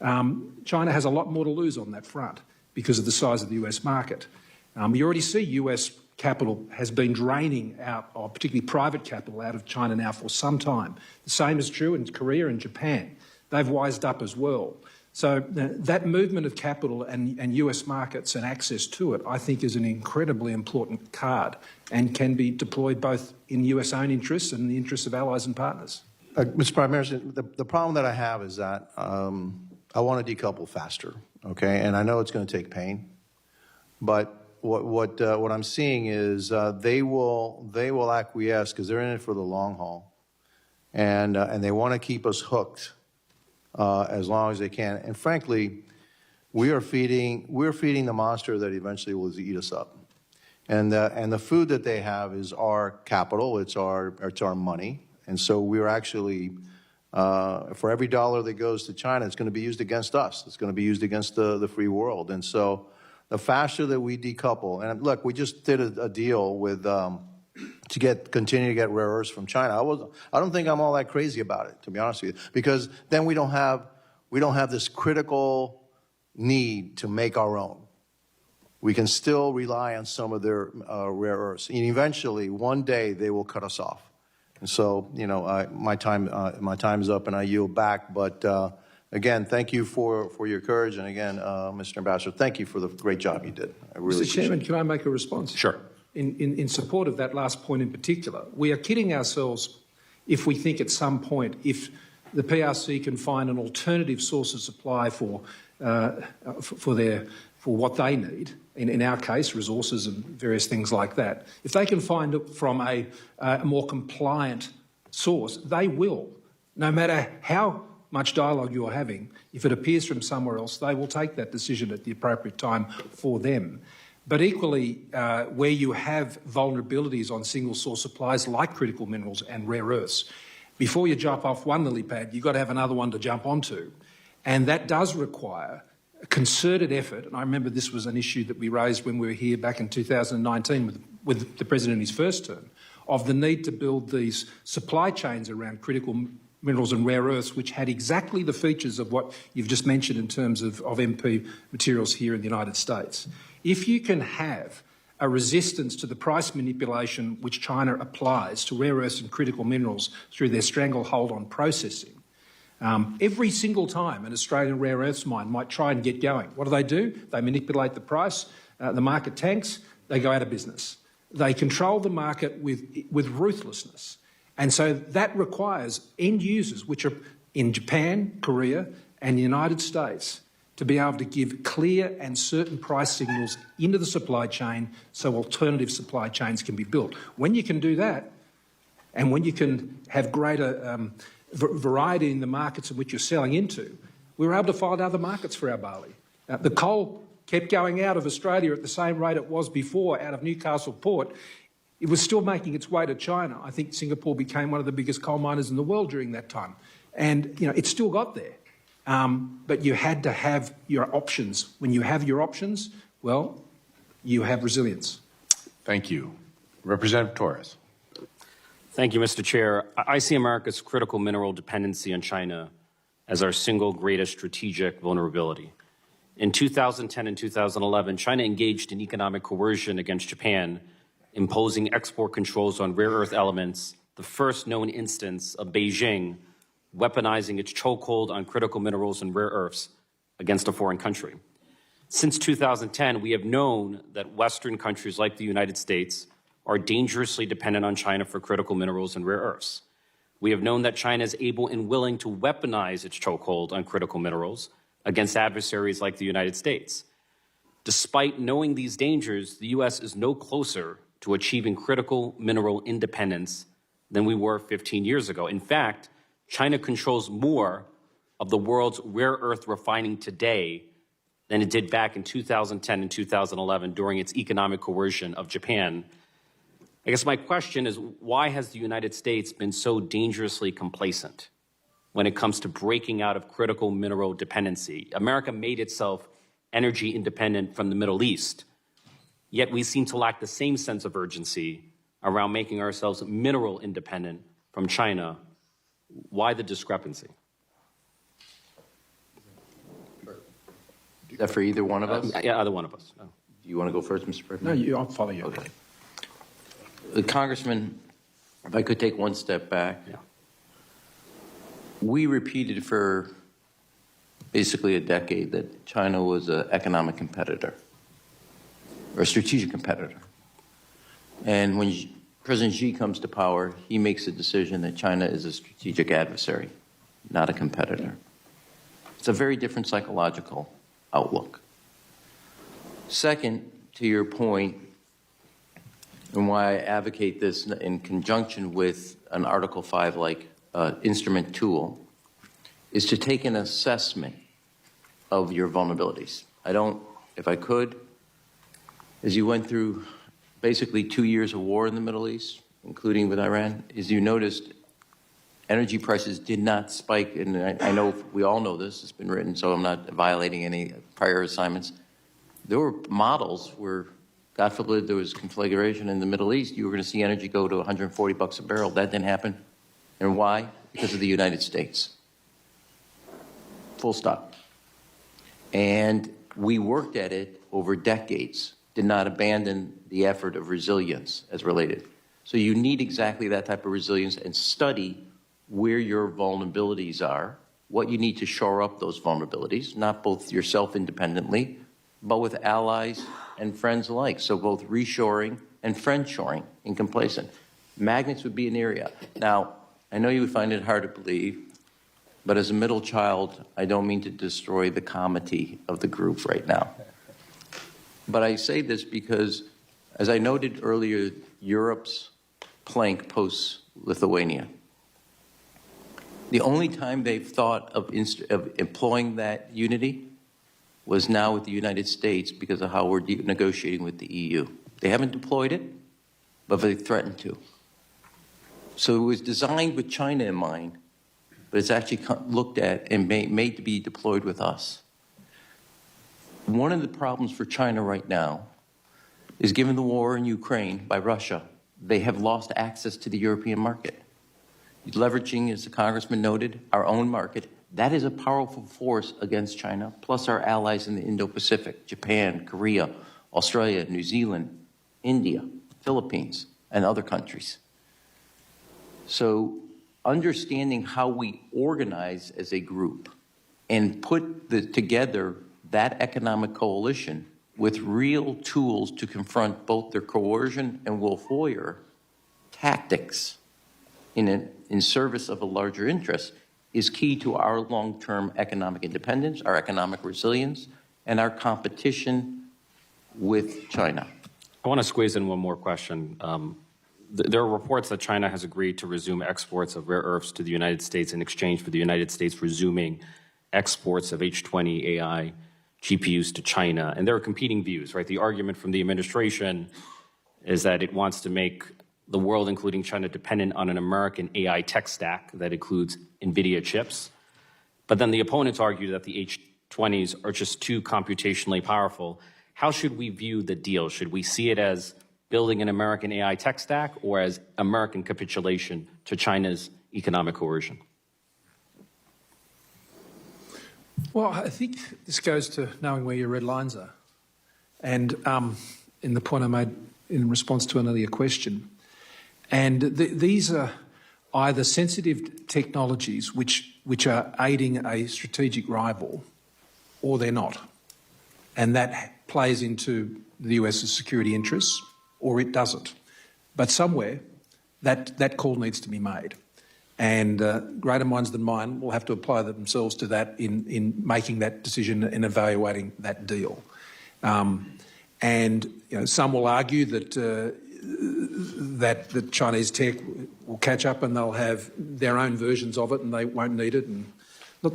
China has a lot more to lose on that front because of the size of the US market. You already see US capital has been draining out, or particularly private capital, out of China now for some time. The same is true in Korea and Japan. They've wised up as well. So that movement of capital and US markets and access to it, I think, is an incredibly important card and can be deployed both in US own interests and in the interests of allies and partners. Mr. Prime Minister, the problem that I have is that I want to decouple faster, okay? And I know it's going to take pain, but what I'm seeing is they will acquiesce because they're in it for the long haul, and they want to keep us hooked as long as they can. And frankly, we're feeding the monster that eventually will eat us up. And the food that they have is our capital, it's our money, and so we're actually for every dollar that goes to China, it's going to be used against us. It's going to be used against the free world, and so. The faster that we decouple, and look, we just did a deal with to continue to get rare earths from China. I don't think I'm all that crazy about it, to be honest with you, because then we don't have this critical need to make our own. We can still rely on some of their rare earths, and eventually, one day, they will cut us off. And so, you know, my time is up, and I yield back, but. Again, thank you for your courage, and again, Mr. Ambassador, thank you for the great job you did. I really Mr. Chairman, can I make a response? Sure. In support of that last point in particular, we are kidding ourselves if we think at some point if the PRC can find an alternative source of supply for what they need. In our case, resources and various things like that. If they can find it from a more compliant source, they will, no matter how much dialogue you're having, if it appears from somewhere else, they will take that decision at the appropriate time for them. But equally, where you have vulnerabilities on single source supplies like critical minerals and rare earths, before you jump off one lily pad, you've got to have another one to jump onto. And that does require a concerted effort, and I remember this was an issue that we raised when we were here back in 2019 with the President in his first term, of the need to build these supply chains around critical minerals and rare earths, which had exactly the features of what you've just mentioned in terms of MP materials here in the United States. If you can have a resistance to the price manipulation which China applies to rare earths and critical minerals through their stranglehold on processing, every single time an Australian rare earths mine might try and get going, what do? They manipulate the price, the market tanks, they go out of business. They control the market with ruthlessness. And so that requires end users, which are in Japan, Korea, and the United States, to be able to give clear and certain price signals into the supply chain so alternative supply chains can be built. When you can do that, and when you can have greater variety in the markets in which you're selling into, we were able to find other markets for our barley. The coal kept going out of Australia at the same rate it was before out of Newcastle Port. It was still making its way to China. I think Singapore became one of the biggest coal miners in the world during that time. And, you know, it still got there. But you had to have your options. When you have your options, well, you have resilience. Thank you. Representative Torres. Thank you, Mr. Chair. I see America's critical mineral dependency on China as our single greatest strategic vulnerability. In 2010 and 2011, China engaged in economic coercion against Japan, imposing export controls on rare earth elements, the first known instance of Beijing weaponizing its chokehold on critical minerals and rare earths against a foreign country. Since 2010, we have known that Western countries like the United States are dangerously dependent on China for critical minerals and rare earths. We have known that China is able and willing to weaponize its chokehold on critical minerals against adversaries like the United States. Despite knowing these dangers, the U.S. is no closer to achieving critical mineral independence than we were 15 years ago. In fact, China controls more of the world's rare earth refining today than it did back in 2010 and 2011 during its economic coercion of Japan. I guess my question is, why has the United States been so dangerously complacent when it comes to breaking out of critical mineral dependency? America made itself energy independent from the Middle East, yet we seem to lack the same sense of urgency around making ourselves mineral independent from China. Why the discrepancy? Is that for either one of us? Yeah, either one of us. No. Do you want to go first, Mr. No, President? I'll follow you. Okay. Congressman, if I could take one step back. Yeah. We repeated for basically a decade that China was an economic competitor or a strategic competitor. And when President Xi comes to power, he makes a decision that China is a strategic adversary, not a competitor. It's a very different psychological outlook. Second, to your point, and why I advocate this in conjunction with an Article 5-like instrument tool, is to take an assessment of your vulnerabilities. I don't, if I could, as you went through basically 2 years of war in the Middle East, including with Iran, as you noticed, energy prices did not spike, and I know we all know this, it's been written, so I'm not violating any prior assignments. There were models where, God forbid, there was conflagration in the Middle East, you were going to see energy go to $140 a barrel. That didn't happen. And why? Because of the United States. Full stop. And we worked at it over decades, did not abandon the effort of resilience as related. So you need exactly that type of resilience and study where your vulnerabilities are, what you need to shore up those vulnerabilities, not both yourself independently, but with allies and friends alike. So both reshoring and friendshoring in complacent. Magnets would be an area. Now, I know you would find it hard to believe, but as a middle child, I don't mean to destroy the comity of the group right now. But I say this because, as I noted earlier, Europe's plank post-Lithuania. The only time they've thought of employing that unity was now with the United States because of how we're negotiating with the EU. They haven't deployed it, but they threatened to. So it was designed with China in mind, but it's actually looked at and made to be deployed with us. One of the problems for China right now is, given the war in Ukraine by Russia, they have lost access to the European market. Leveraging, as the Congressman noted, our own market, that is a powerful force against China, plus our allies in the Indo-Pacific, Japan, Korea, Australia, New Zealand, India, Philippines, and other countries. So understanding how we organize as a group and put together that economic coalition with real tools to confront both their coercion and wolf warrior tactics in service of a larger interest is key to our long-term economic independence, our economic resilience, and our competition with China. I want to squeeze in one more question. There are reports that China has agreed to resume exports of rare earths to the United States in exchange for the United States resuming exports of H20 AI GPUs to China. And there are competing views, right? The argument from the administration is that it wants to make the world, including China, dependent on an American AI tech stack that includes NVIDIA chips. But then the opponents argue that the H20s are just too computationally powerful. How should we view the deal? Should we see it as building an American AI tech stack or as American capitulation to China's economic coercion? Well, I think this goes to knowing where your red lines are. And in the point I made in response to an earlier question, and these are either sensitive technologies which are aiding a strategic rival, or they're not. And that plays into the US's security interests, or it doesn't. But somewhere, that call needs to be made. And greater minds than mine will have to apply themselves to that in making that decision and evaluating that deal. And some will argue that that the Chinese tech will catch up and they'll have their own versions of it and they won't need it. And look,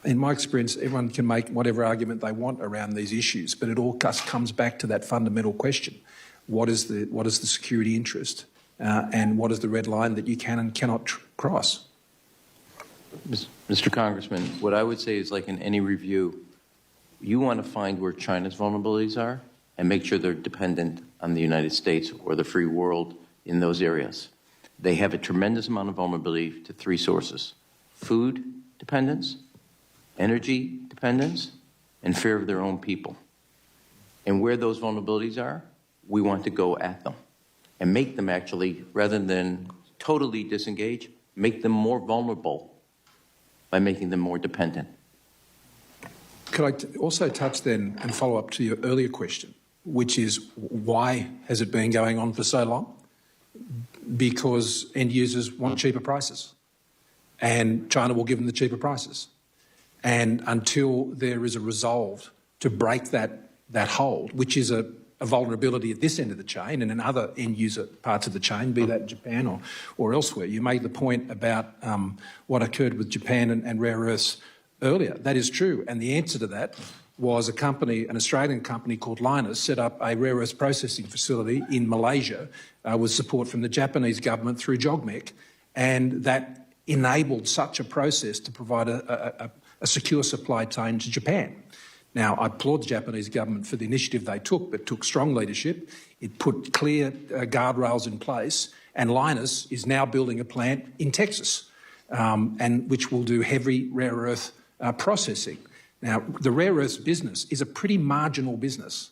in my experience, everyone can make whatever argument they want around these issues, but it all just comes back to that fundamental question: what is the security interest, and what is the red line that you can and cannot cross? Mr. Congressman, what I would say is, like in any review, you want to find where China's vulnerabilities are, and make sure they're dependent on the United States or the free world in those areas. They have a tremendous amount of vulnerability to three sources: food dependence, energy dependence, and fear of their own people. And where those vulnerabilities are, we want to go at them and make them actually, rather than totally disengage, make them more vulnerable by making them more dependent. Could I also touch then and follow up to your earlier question, which is why has it been going on for so long? Because end users want cheaper prices, and China will give them the cheaper prices. And until there is a resolve to break that hold, which is a vulnerability at this end of the chain and in other end user parts of the chain, be that Japan or elsewhere. You made the point about what occurred with Japan and rare earths earlier. That is true. And the answer to that was an Australian company called Lynas set up a rare earths processing facility in Malaysia with support from the Japanese government through JOGMEC. And that enabled such a process to provide a secure supply chain to Japan. Now, I applaud the Japanese government for the initiative they took, but took strong leadership. It put clear guardrails in place, and Lynas is now building a plant in Texas, and which will do heavy rare earth processing. Now, the rare earths business is a pretty marginal business,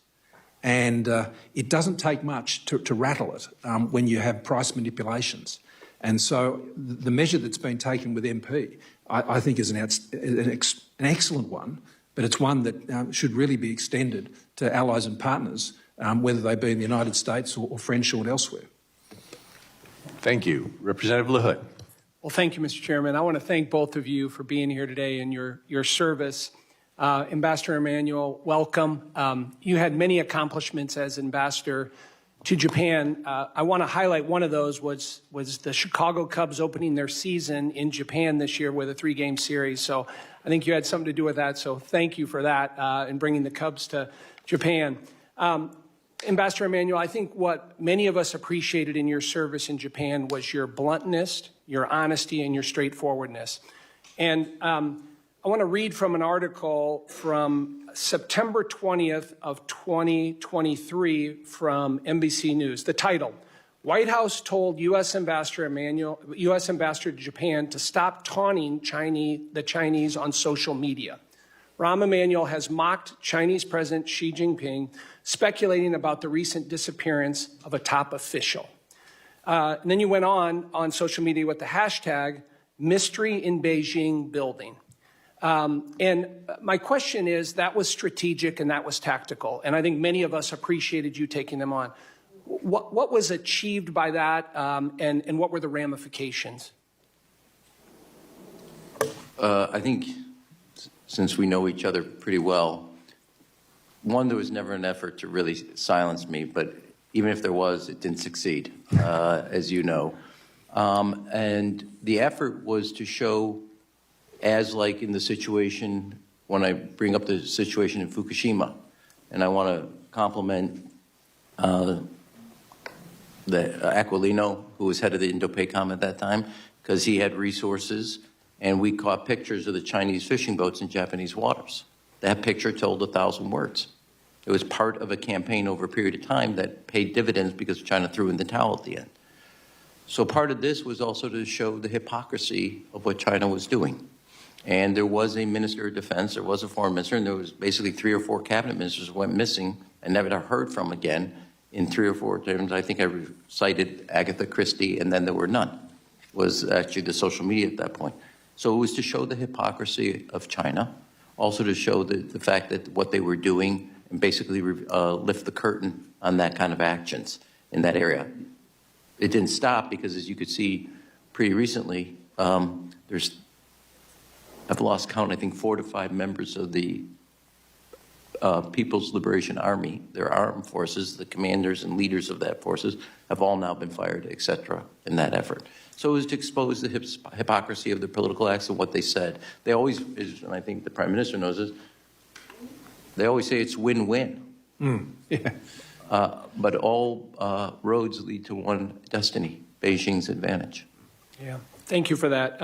and it doesn't take much to rattle it when you have price manipulations. And so the measure that's been taken with MP, I think, is an excellent one, but it's one that should really be extended to allies and partners, whether they be in the United States or French or elsewhere. Thank you. Representative LaHood. Well, thank you, Mr. Chairman. I want to thank both of you for being here today and your service. Ambassador Emanuel, welcome. You had many accomplishments as ambassador to Japan. I want to highlight one of those was the Chicago Cubs opening their season in Japan this year with a 3-game series. So I think you had something to do with that. So thank you for that and bringing the Cubs to Japan. Ambassador Emanuel, I think what many of us appreciated in your service in Japan was your bluntness, your honesty, and your straightforwardness. And I want to read from an article from September 20th of 2023 from NBC News. The title: White House told U.S. Ambassador to Japan to stop taunting the Chinese on social media. Rahm Emanuel has mocked Chinese President Xi Jinping, speculating about the recent disappearance of a top official. And then you went on social media with the hashtag Mystery in Beijing Building. And my question is, that was strategic and that was tactical. And I think many of us appreciated you taking them on. What was achieved by that, and what were the ramifications? I think, since we know each other pretty well, one, there was never an effort to really silence me, but even if there was, it didn't succeed, as you know. And the effort was to show, as like in the situation, when I bring up the situation in Fukushima, and I want to compliment the Aquilino, who was head of the Indo-PACOM at that time, because he had resources, and we caught pictures of the Chinese fishing boats in Japanese waters. That picture told 1,000 words. It was part of a campaign over a period of time that paid dividends because China threw in the towel at the end. So part of this was also to show the hypocrisy of what China was doing. And there was a minister of defense, there was a foreign minister, and there was basically 3 or 4 cabinet ministers who went missing and never heard from again in 3 or 4 terms. I think I cited Agatha Christie, and then there were none. It was actually the social media at that point. So it was to show the hypocrisy of China, also to show the fact that what they were doing and basically lift the curtain on that kind of actions in that area. It didn't stop because, as you could see pretty recently, I've lost count, I think 4 to 5 members of the People's Liberation Army, their armed forces, the commanders and leaders of that forces, have all now been fired, etc., in that effort. So it was to expose the hypocrisy of the political acts and what they said. They always, and I think the Prime Minister knows this, they always say it's win-win. Yeah. But all roads lead to one destiny, Beijing's advantage. Yeah, thank you for that.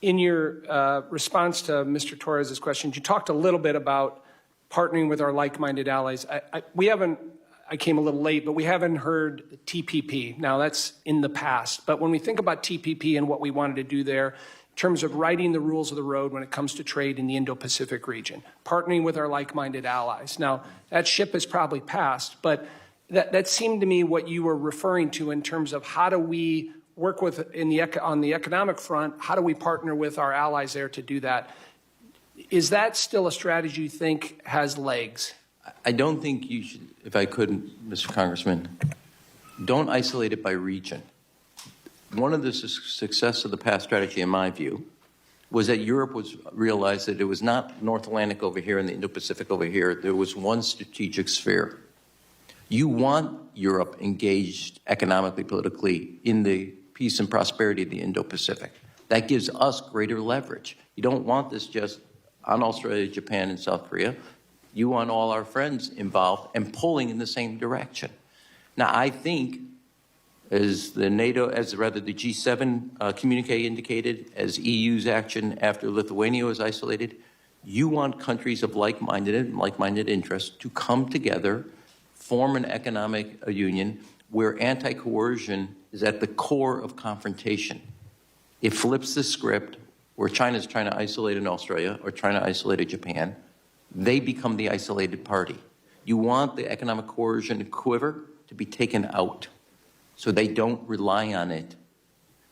In your response to Mr. Torres's questions, you talked a little bit about partnering with our like-minded allies. I came a little late, but we haven't heard TPP. Now, that's in the past. But when we think about TPP and what we wanted to do there, in terms of writing the rules of the road when it comes to trade in the Indo-Pacific region, partnering with our like-minded allies. Now, that ship has probably passed, but that seemed to me what you were referring to in terms of how do we work with, on the economic front, how do we partner with our allies there to do that? Is that still a strategy you think has legs? I don't think you should, if I could, Mr. Congressman, don't isolate it by region. One of the success of the past strategy, in my view, was that Europe realized that it was not North Atlantic over here and the Indo-Pacific over here. There was one strategic sphere. You want Europe engaged economically, politically, in the peace and prosperity of the Indo-Pacific. That gives us greater leverage. You don't want this just on Australia, Japan, and South Korea. You want all our friends involved and pulling in the same direction. Now, I think, as the G7 communique indicated, as EU's action after Lithuania was isolated, you want countries of like-minded interests to come together, form an economic union where anti-coercion is at the core of confrontation. It flips the script where China's trying to isolate an Australia or trying to isolate a Japan. They become the isolated party. You want the economic coercion quiver to be taken out so they don't rely on it.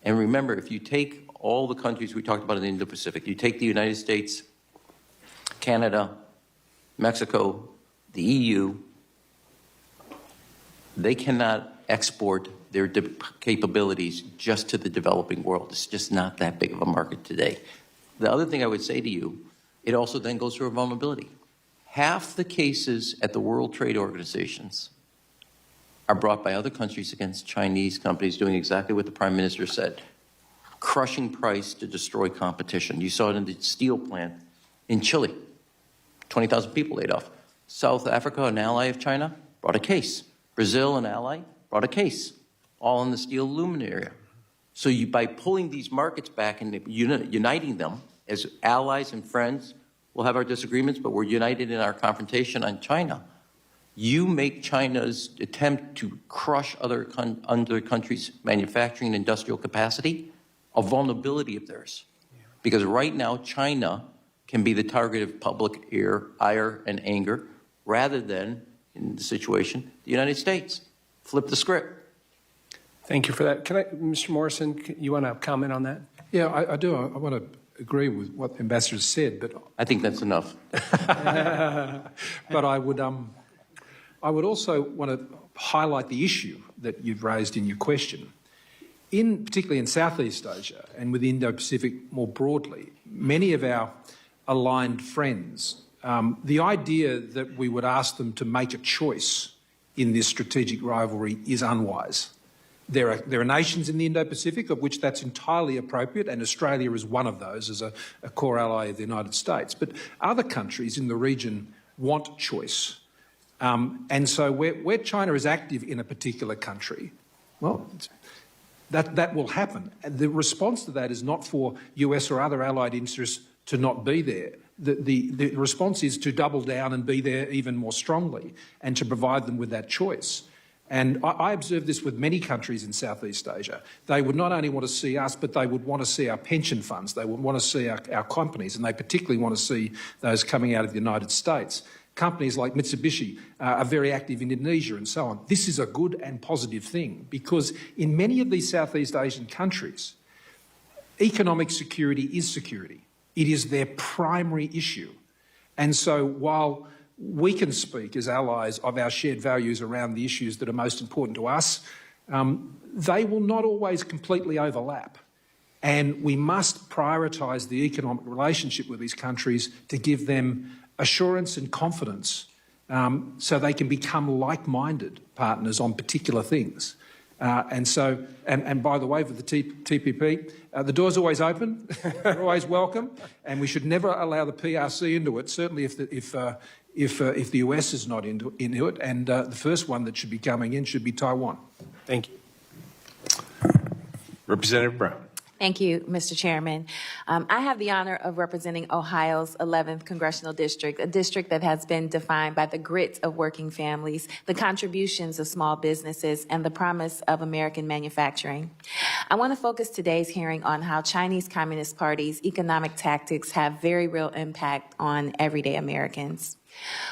And remember, if you take all the countries we talked about in the Indo-Pacific, you take the United States, Canada, Mexico, the EU, they cannot export their capabilities just to the developing world. It's just not that big of a market today. The other thing I would say to you, it also then goes through a vulnerability. Half the cases at the World Trade Organizations are brought by other countries against Chinese companies doing exactly what the Prime Minister said, crushing price to destroy competition. You saw it in the steel plant in Chile, 20,000 people laid off. South Africa, an ally of China, brought a case. Brazil, an ally, brought a case, all in the steel aluminum area. So by pulling these markets back and uniting them as allies and friends, we'll have our disagreements, but we're united in our confrontation on China. You make China's attempt to crush other countries' manufacturing and industrial capacity a vulnerability of theirs. Because right now, China can be the target of public ire and anger, rather than, in the situation, the United States. Flip the script. Thank you for that. Mr. Morrison, you want to comment on that? Yeah, I do. I want to agree with what the Ambassador said, but I think that's enough. but I would also want to highlight the issue that you've raised in your question. Particularly in Southeast Asia and with the Indo-Pacific more broadly, many of our aligned friends, the idea that we would ask them to make a choice in this strategic rivalry is unwise. There are nations in the Indo-Pacific of which that's entirely appropriate, and Australia is one of those as a core ally of the United States. But other countries in the region want choice. And so where China is active in a particular country, well, that will happen. The response to that is not for US or other allied interests to not be there. The response is to double down and be there even more strongly and to provide them with that choice. And I observe this with many countries in Southeast Asia. They would not only want to see us, but they would want to see our pension funds. They would want to see our companies, and they particularly want to see those coming out of the United States. Companies like Mitsubishi are very active in Indonesia and so on. This is a good and positive thing because in many of these Southeast Asian countries, economic security is security. It is their primary issue. And so while we can speak as allies of our shared values around the issues that are most important to us, they will not always completely overlap. And we must prioritise the economic relationship with these countries to give them assurance and confidence so they can become like-minded partners on particular things. And by the way, for the TPP, the door's always open, we're always welcome, and we should never allow the PRC into it, certainly if the US is not into it, and the first one that should be coming in should be Taiwan. Thank you. Representative Brown. Thank you, Mr. Chairman. I have the honor of representing Ohio's 11th Congressional District, a district that has been defined by the grit of working families, the contributions of small businesses, and the promise of American manufacturing. I want to focus today's hearing on how Chinese Communist Party's economic tactics have very real impact on everyday Americans.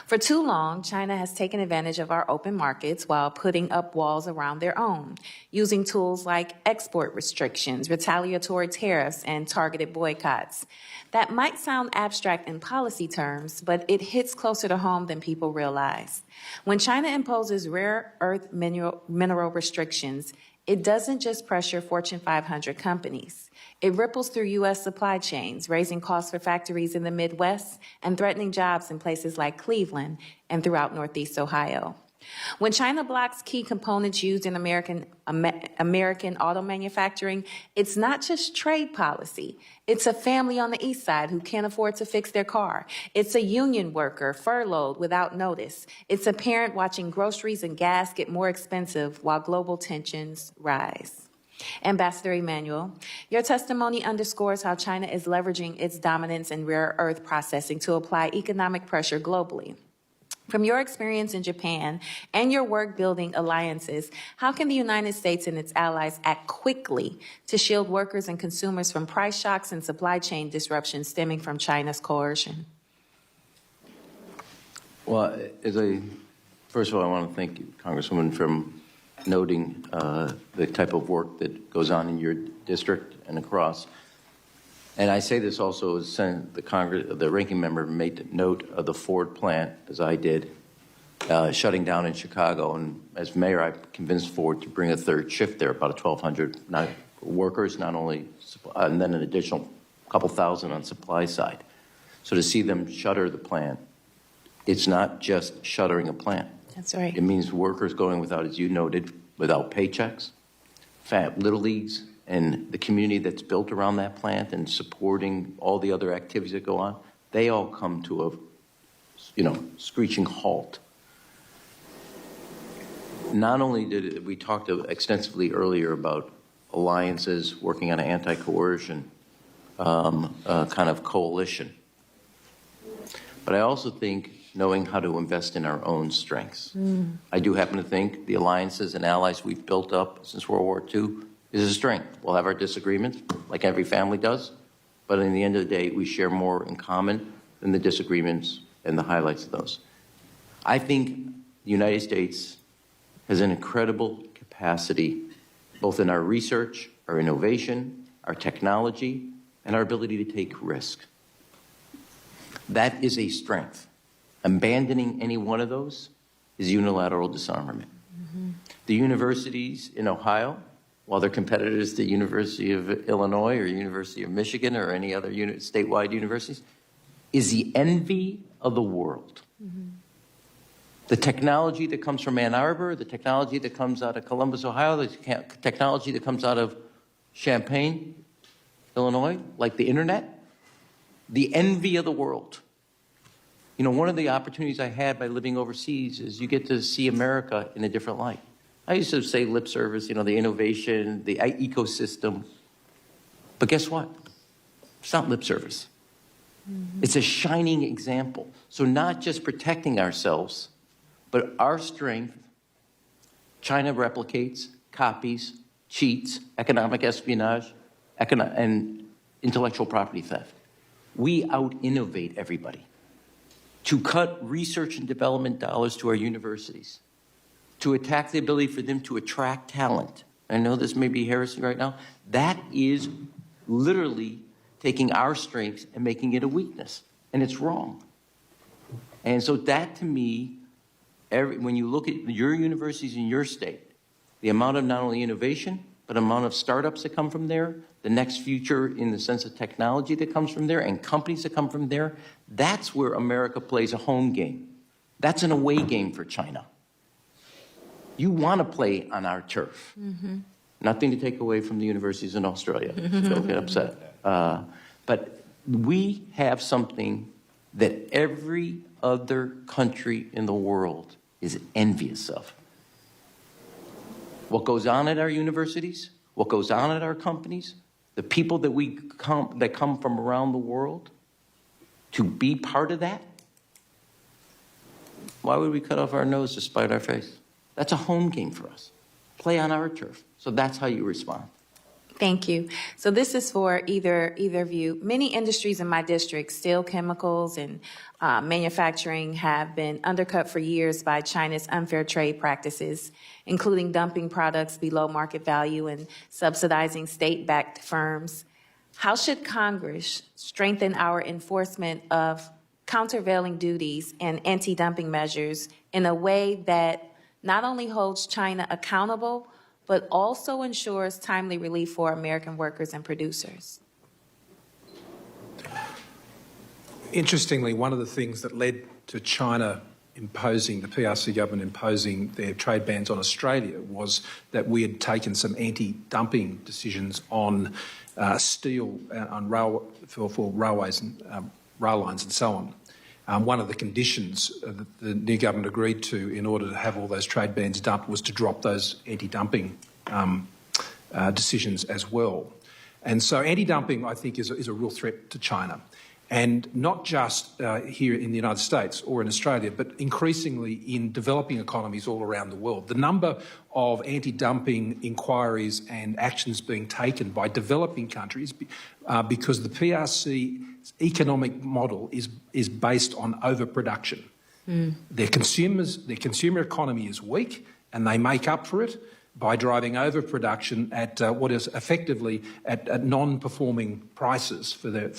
For too long, China has taken advantage of our open markets while putting up walls around their own, using tools like export restrictions, retaliatory tariffs, and targeted boycotts. That might sound abstract in policy terms, but it hits closer to home than people realize. When China imposes rare earth mineral restrictions, it doesn't just pressure Fortune 500 companies. It ripples through U.S. supply chains, raising costs for factories in the Midwest and threatening jobs in places like Cleveland and throughout Northeast Ohio. When China blocks key components used in American auto manufacturing, it's not just trade policy. It's a family on the East Side who can't afford to fix their car. It's a union worker furloughed without notice. It's a parent watching groceries and gas get more expensive while global tensions rise. Ambassador Emanuel, your testimony underscores how China is leveraging its dominance in rare earth processing to apply economic pressure globally. From your experience in Japan and your work building alliances, how can the United States and its allies act quickly to shield workers and consumers from price shocks and supply chain disruptions stemming from China's coercion? Well, first of all, I want to thank you, Congresswoman, for noting the type of work that goes on in your district and across. And I say this also as the ranking member made note of the Ford plant, as I did, shutting down in Chicago. And as mayor, I convinced Ford to bring a third shift there, about 1,200 workers, not only, and then an additional couple thousand on supply side. So to see them shutter the plant, it's not just shuttering a plant. That's right. It means workers going without, as you noted, without paychecks, little leagues, and the community that's built around that plant and supporting all the other activities that go on, they all come to a, screeching halt. Not only did we talked extensively earlier about alliances working on an anti-coercion kind of coalition, but I also think knowing how to invest in our own strengths. I do happen to think the alliances and allies we've built up since World War II is a strength. We'll have our disagreements, like every family does, but in the end of the day, we share more in common than the disagreements and the highlights of those. I think the United States has an incredible capacity, both in our research, our innovation, our technology, and our ability to take risk. That is a strength. Abandoning any one of those is unilateral disarmament. The universities in Ohio, while they're competitors to the University of Illinois or University of Michigan or any other statewide universities, is the envy of the world. The technology that comes from Ann Arbor, the technology that comes out of Columbus, Ohio, the technology that comes out of Champaign, Illinois, like the internet, the envy of the world. One of the opportunities I had by living overseas is you get to see America in a different light. I used to say lip service, the innovation, the ecosystem. But guess what? It's not lip service. It's a shining example. So not just protecting ourselves, but our strength, China replicates, copies, cheats, economic espionage, and intellectual property theft. We out-innovate everybody. To cut research and development dollars to our universities, to attack the ability for them to attract talent. I know this may be heresy right now. That is literally taking our strengths and making it a weakness, and it's wrong. And so that, to me, when you look at your universities in your state, the amount of not only innovation, but the amount of startups that come from there, the next future in the sense of technology that comes from there, and companies that come from there, that's where America plays a home game. That's an away game for China. You want to play on our turf. Nothing to take away from the universities in Australia. Don't get upset. But we have something that every other country in the world is envious of. What goes on at our universities, what goes on at our companies, the people that come from around the world, to be part of that? Why would we cut off our nose to spite our face? That's a home game for us. Play on our turf. So that's how you respond. Thank you. So this is for either of you. Many industries in my district, steel, chemicals, and manufacturing, have been undercut for years by China's unfair trade practices, including dumping products below market value and subsidizing state-backed firms. How should Congress strengthen our enforcement of countervailing duties and anti-dumping measures in a way that not only holds China accountable, but also ensures timely relief for American workers and producers? Interestingly, one of the things that led to China imposing, the PRC government imposing their trade bans on Australia, was that we had taken some anti-dumping decisions on steel for railways and rail lines and so on. One of the conditions that the new government agreed to in order to have all those trade bans dumped was to drop those anti-dumping decisions as well. And so anti-dumping, I think, is a real threat to China. And not just here in the United States or in Australia, but increasingly in developing economies all around the world. The number of anti-dumping inquiries and actions being taken by developing countries because the PRC economic model is based on overproduction. Their consumer economy is weak, and they make up for it by driving overproduction at what is effectively at non-performing prices for their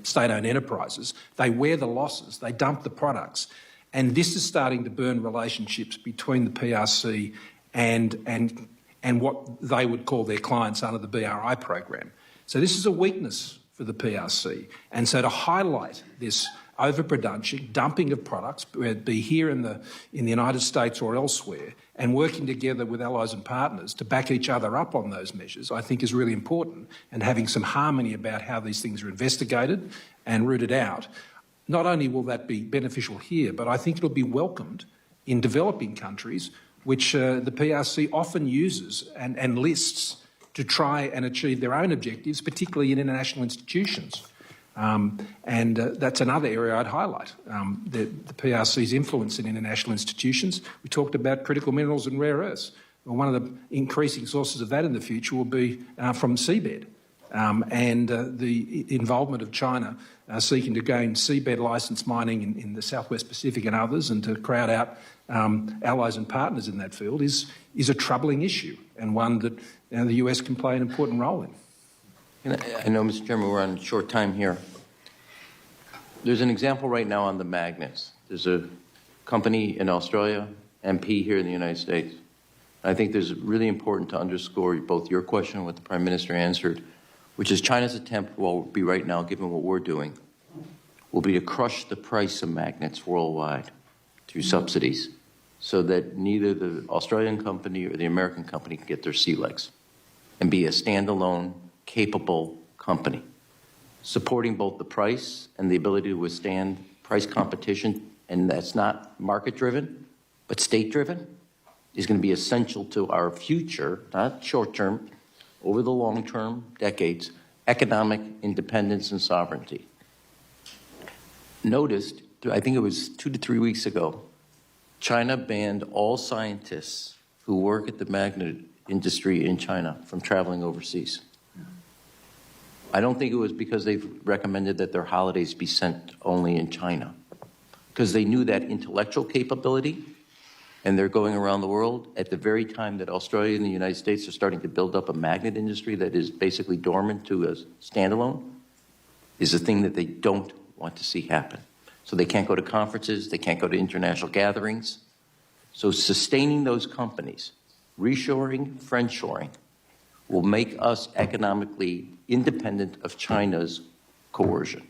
state-owned enterprises. They wear the losses, they dump the products, and this is starting to burn relationships between the PRC and what they would call their clients under the BRI program. So this is a weakness for the PRC, and so to highlight this overproduction, dumping of products, whether it be here in the United States or elsewhere, and working together with allies and partners to back each other up on those measures, I think is really important, and having some harmony about how these things are investigated and rooted out. Not only will that be beneficial here, but I think it'll be welcomed in developing countries, which the PRC often uses and lists to try and achieve their own objectives, particularly in international institutions. And that's another area I'd highlight, the PRC's influence in international institutions. We talked about critical minerals and rare earths. Well, one of the increasing sources of that in the future will be from seabed, and the involvement of China seeking to gain seabed licence mining in the Southwest Pacific and others, and to crowd out allies and partners in that field is a troubling issue, and one that the US can play an important role in. I know, Mr. Chairman, we're on short time here. There's an example right now on the magnets. There's a company in Australia, MP here in the United States. I think there's really important to underscore both your question and what the Prime Minister answered, which is China's attempt, will be right now, given what we're doing, will be to crush the price of magnets worldwide through subsidies, so that neither the Australian company or the American company can get their sea legs and be a standalone, capable company, supporting both the price and the ability to withstand price competition, and that's not market-driven, but state-driven, is going to be essential to our future, not short-term, over the long-term, decades, economic independence and sovereignty. Noticed, I think it was 2 to 3 weeks ago, China banned all scientists who work at the magnet industry in China from traveling overseas. I don't think it was because they've recommended that their holidays be sent only in China, because they knew that intellectual capability, and they're going around the world at the very time that Australia and the United States are starting to build up a magnet industry that is basically dormant to a standalone, is a thing that they don't want to see happen. So they can't go to conferences, they can't go to international gatherings. So sustaining those companies, reshoring, friendshoring, will make us economically independent of China's coercion.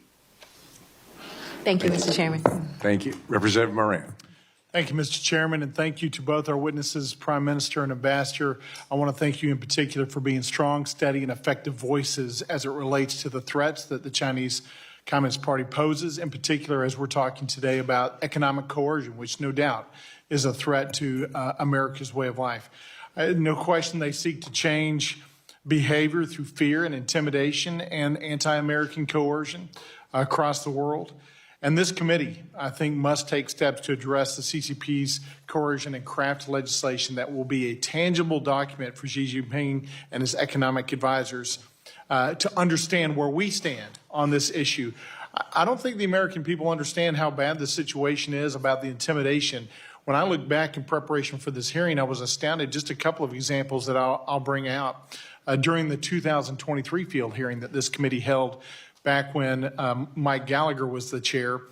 Thank you, Mr. Chairman. Thank you. Representative Moran. Thank you, Mr. Chairman, and thank you to both our witnesses, Prime Minister and Ambassador. I want to thank you in particular for being strong, steady, and effective voices as it relates to the threats that the Chinese Communist Party poses, in particular as we're talking today about economic coercion, which no doubt is a threat to America's way of life. No question they seek to change behavior through fear and intimidation and anti-American coercion across the world. And this committee, I think, must take steps to address the CCP's coercion and craft legislation that will be a tangible document for Xi Jinping and his economic advisors to understand where we stand on this issue. I don't think the American people understand how bad the situation is about the intimidation. When I look back in preparation for this hearing, I was astounded. Just a couple of examples that I'll bring out. During the 2023 field hearing that this committee held back when Mike Gallagher was the chair,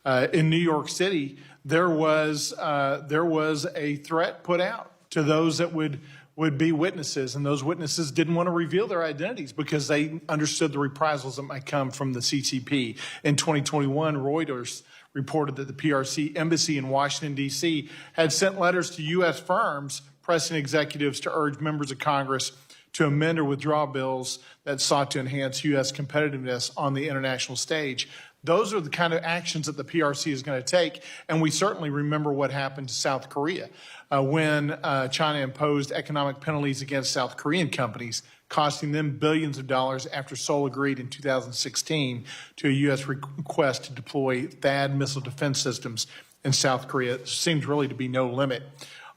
in New York City, there was a threat put out to those that would be witnesses, and those witnesses didn't want to reveal their identities because they understood the reprisals that might come from the CCP. In 2021, Reuters reported that the PRC embassy in Washington, D.C. had sent letters to U.S. firms pressing executives to urge members of Congress to amend or withdraw bills that sought to enhance U.S. competitiveness on the international stage. Those are the kind of actions that the PRC is going to take, and we certainly remember what happened to South Korea when China imposed economic penalties against South Korean companies, costing them billions of dollars after Seoul agreed in 2016 to a U.S. request to deploy THAAD missile defense systems in South Korea. There seems really to be no limit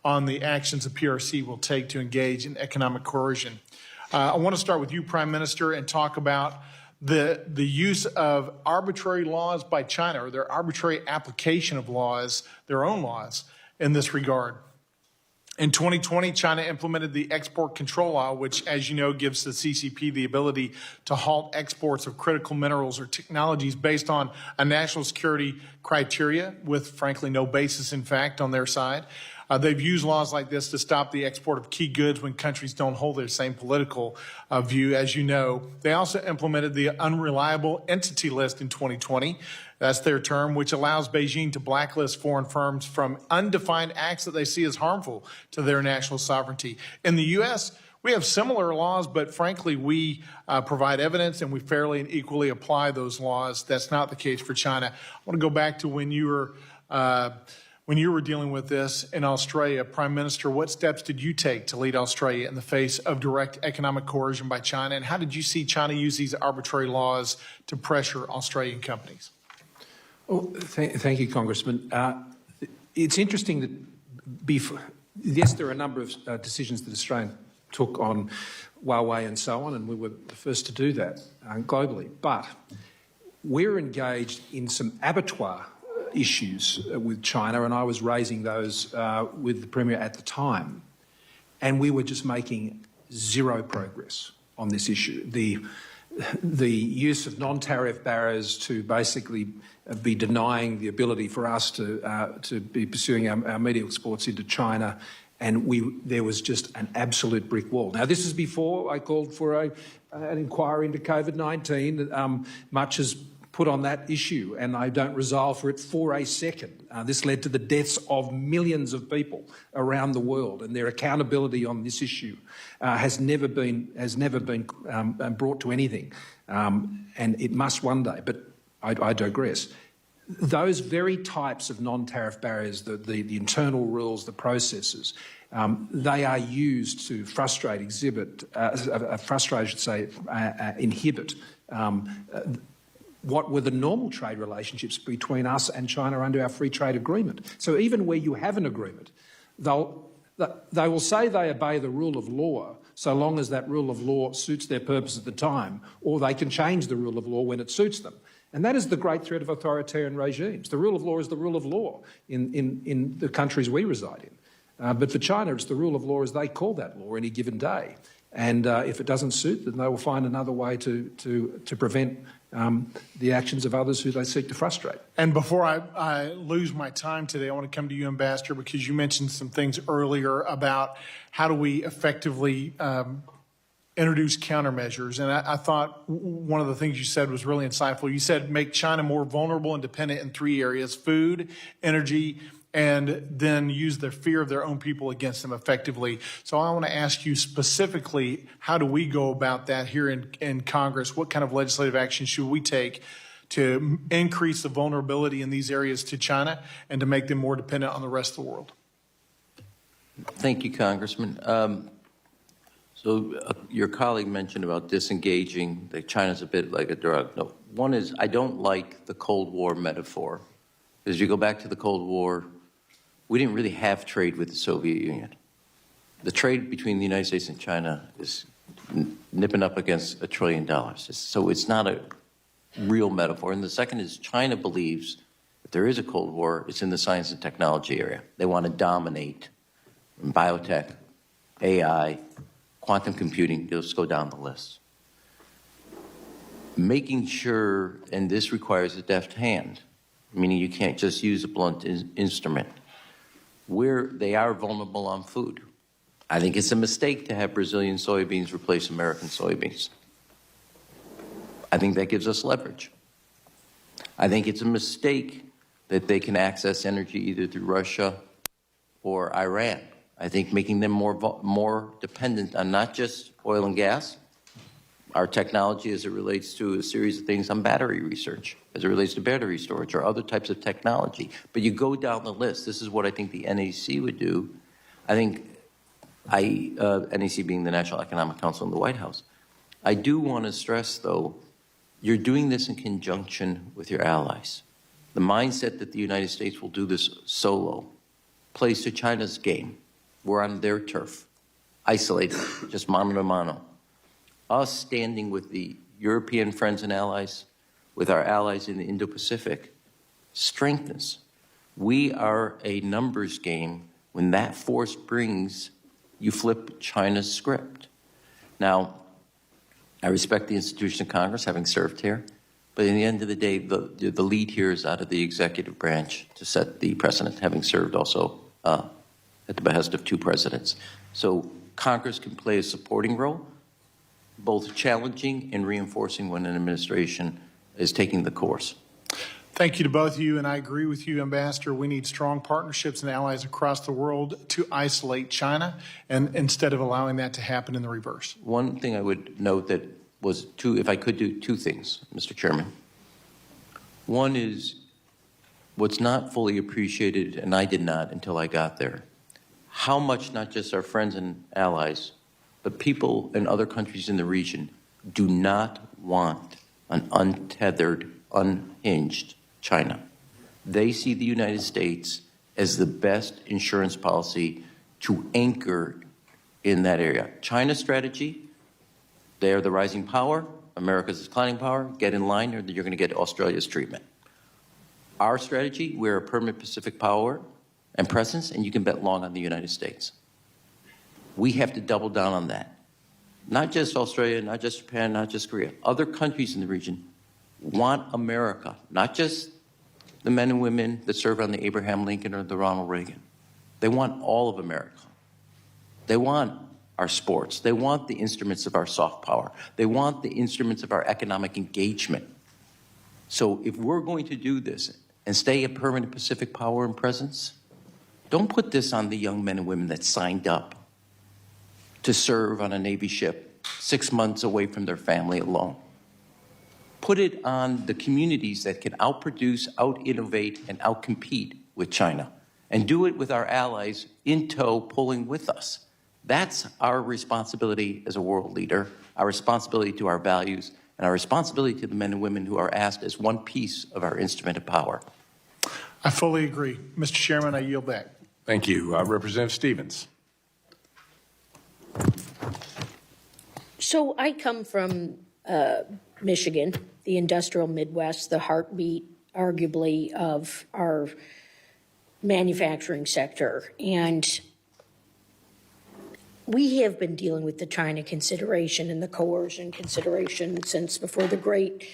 on the actions the PRC will take to engage in economic coercion. I want to start with you, Prime Minister, and talk about the use of arbitrary laws by China, or their arbitrary application of laws, their own laws, in this regard. In 2020, China implemented the Export Control Law, which, as you know, gives the CCP the ability to halt exports of critical minerals or technologies based on a national security criteria with, frankly, no basis in fact on their side. They've used laws like this to stop the export of key goods when countries don't hold their same political view, as you know. They also implemented the Unreliable Entity List in 2020. That's their term, which allows Beijing to blacklist foreign firms from undefined acts that they see as harmful to their national sovereignty. In the U.S., we have similar laws, but frankly, we provide evidence and we fairly and equally apply those laws. That's not the case for China. I want to go back to when you were dealing with this in Australia. Prime Minister, what steps did you take to lead Australia in the face of direct economic coercion by China? And how did you see China use these arbitrary laws to pressure Australian companies? Well, thank you, Congressman. It's interesting that, yes, there are a number of decisions that Australia took on Huawei and so on, and we were the first to do that globally. But we're engaged in some abattoir issues with China, and I was raising those with the Premier at the time, and we were just making zero progress on this issue. The use of non-tariff barriers to basically be denying the ability for us to be pursuing our meat exports into China, and there was just an absolute brick wall. Now, this is before I called for an inquiry into COVID-19. Much is put on that issue, and I don't resolve for it for a second. This led to the deaths of millions of people around the world, and their accountability on this issue has never been brought to anything, and it must one day. But I digress. Those very types of non-tariff barriers, the internal rules, the processes, they are used to inhibit what were the normal trade relationships between us and China under our free trade agreement. So even where you have an agreement, they will say they obey the rule of law so long as that rule of law suits their purpose at the time, or they can change the rule of law when it suits them. And that is the great threat of authoritarian regimes. The rule of law is the rule of law in the countries we reside in. But for China, it's the rule of law as they call that law any given day. And if it doesn't suit them, they will find another way to prevent the actions of others who they seek to frustrate. And before I lose my time today, I want to come to you, Ambassador, because you mentioned some things earlier about how do we effectively introduce countermeasures. And I thought one of the things you said was really insightful. You said make China more vulnerable and dependent in 3 areas: food, energy, and then use the fear of their own people against them effectively. So I want to ask you specifically, how do we go about that here in Congress? What kind of legislative action should we take to increase the vulnerability in these areas to China and to make them more dependent on the rest of the world? Thank you, Congressman. So your colleague mentioned about disengaging, that China's a bit like a drug. No, one is I don't like the Cold War metaphor. As you go back to the Cold War, we didn't really have trade with the Soviet Union. The trade between the United States and China is nipping up against $1 trillion. So it's not a real metaphor. And the second is China believes if there is a Cold War, it's in the science and technology area. They want to dominate in biotech, AI, quantum computing, just go down the list. Making sure, and this requires a deft hand, meaning you can't just use a blunt instrument, where they are vulnerable on food. I think it's a mistake to have Brazilian soybeans replace American soybeans. I think that gives us leverage. I think it's a mistake that they can access energy either through Russia or Iran. I think making them more dependent on not just oil and gas, our technology as it relates to a series of things on battery research, as it relates to battery storage or other types of technology. But you go down the list. This is what I think the NAC would do. I think NAC being the National Economic Council in the White House. I do want to stress, though, you're doing this in conjunction with your allies. The mindset that the United States will do this solo plays to China's game. We're on their turf, isolated, just mano a mano. Us standing with the European friends and allies, with our allies in the Indo-Pacific, strengthens. We are a numbers game. When that force brings, you flip China's script. Now, I respect the institution of Congress, having served here, but in the end of the day, the lead here is out of the executive branch to set the precedent, having served also at the behest of 2 presidents. So Congress can play a supporting role, both challenging and reinforcing when an administration is taking the course. Thank you to both of you, and I agree with you, Ambassador. We need strong partnerships and allies across the world to isolate China, and instead of allowing that to happen in the reverse. One thing I would note that was if I could do 2 things, Mr. Chairman. One is what's not fully appreciated, and I did not until I got there, how much not just our friends and allies, but people in other countries in the region do not want an untethered, unhinged China. They see the United States as the best insurance policy to anchor in that area. China's strategy, they are the rising power, America's declining power, get in line or you're going to get Australia's treatment. Our strategy, we're a permanent Pacific power and presence, and you can bet long on the United States. We have to double down on that. Not just Australia, not just Japan, not just Korea. Other countries in the region want America, not just the men and women that served on the Abraham Lincoln or the Ronald Reagan. They want all of America. They want our sports. They want the instruments of our soft power. They want the instruments of our economic engagement. So if we're going to do this and stay a permanent Pacific power and presence, don't put this on the young men and women that signed up to serve on a Navy ship 6 months away from their family alone. Put it on the communities that can outproduce, out-innovate, and out-compete with China, and do it with our allies in tow, pulling with us. That's our responsibility as a world leader, our responsibility to our values, and our responsibility to the men and women who are asked as one piece of our instrument of power. I fully agree. Mr. Chairman, I yield back. Thank you. Representative Stevens. So I come from Michigan, the industrial Midwest, the heartbeat, arguably, of our manufacturing sector. And we have been dealing with the China consideration and the coercion consideration since before the Great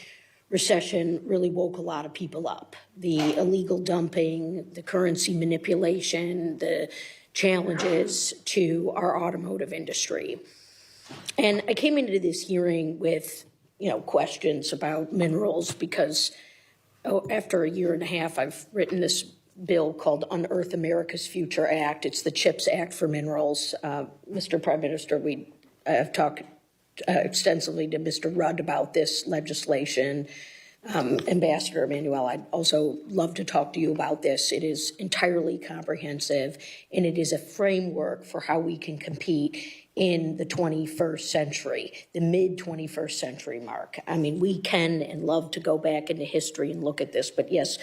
Recession really woke a lot of people up. The illegal dumping, the currency manipulation, the challenges to our automotive industry. And I came into this hearing with, questions about minerals because after a year and a half, I've written this bill called Unearth America's Future Act. It's the CHIPS Act for minerals. Mr. Prime Minister, we have talked extensively to Mr. Rudd about this legislation. Ambassador Emmanuel, I'd also love to talk to you about this. It is entirely comprehensive, and it is a framework for how we can compete in the 21st century, the mid-21st century mark. I mean, we can and love to go back into history and look at this, but yes,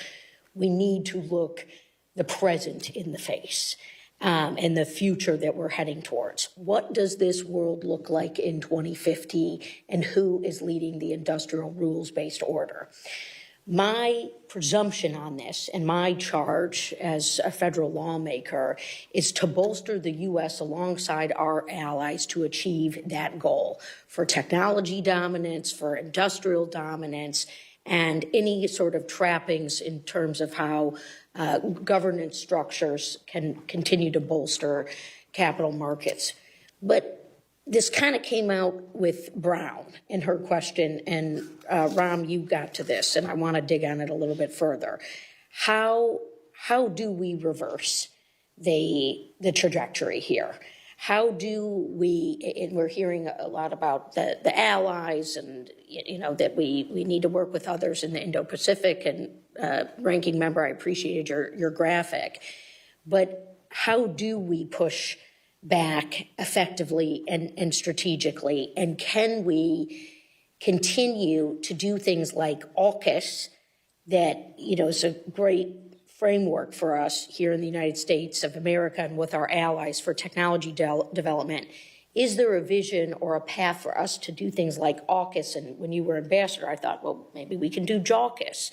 we need to look the present in the face and the future that we're heading towards. What does this world look like in 2050, and who is leading the industrial rules-based order? My presumption on this and my charge as a federal lawmaker is to bolster the U.S. alongside our allies to achieve that goal for technology dominance, for industrial dominance, and any sort of trappings in terms of how governance structures can continue to bolster capital markets. But this kind of came out with Brown in her question, and Ram, you got to this, and I want to dig on it a little bit further. How do we reverse the trajectory here? How do we, and we're hearing a lot about the allies and, you know, that we need to work with others in the Indo-Pacific, and Ranking Member, I appreciated your graphic, but how do we push back effectively and strategically? And can we continue to do things like AUKUS that, you know, is a great framework for us here in the United States of America and with our allies for technology development? Is there a vision or a path for us to do things like AUKUS? And when you were ambassador, I thought, well, maybe we can do JAUKUS.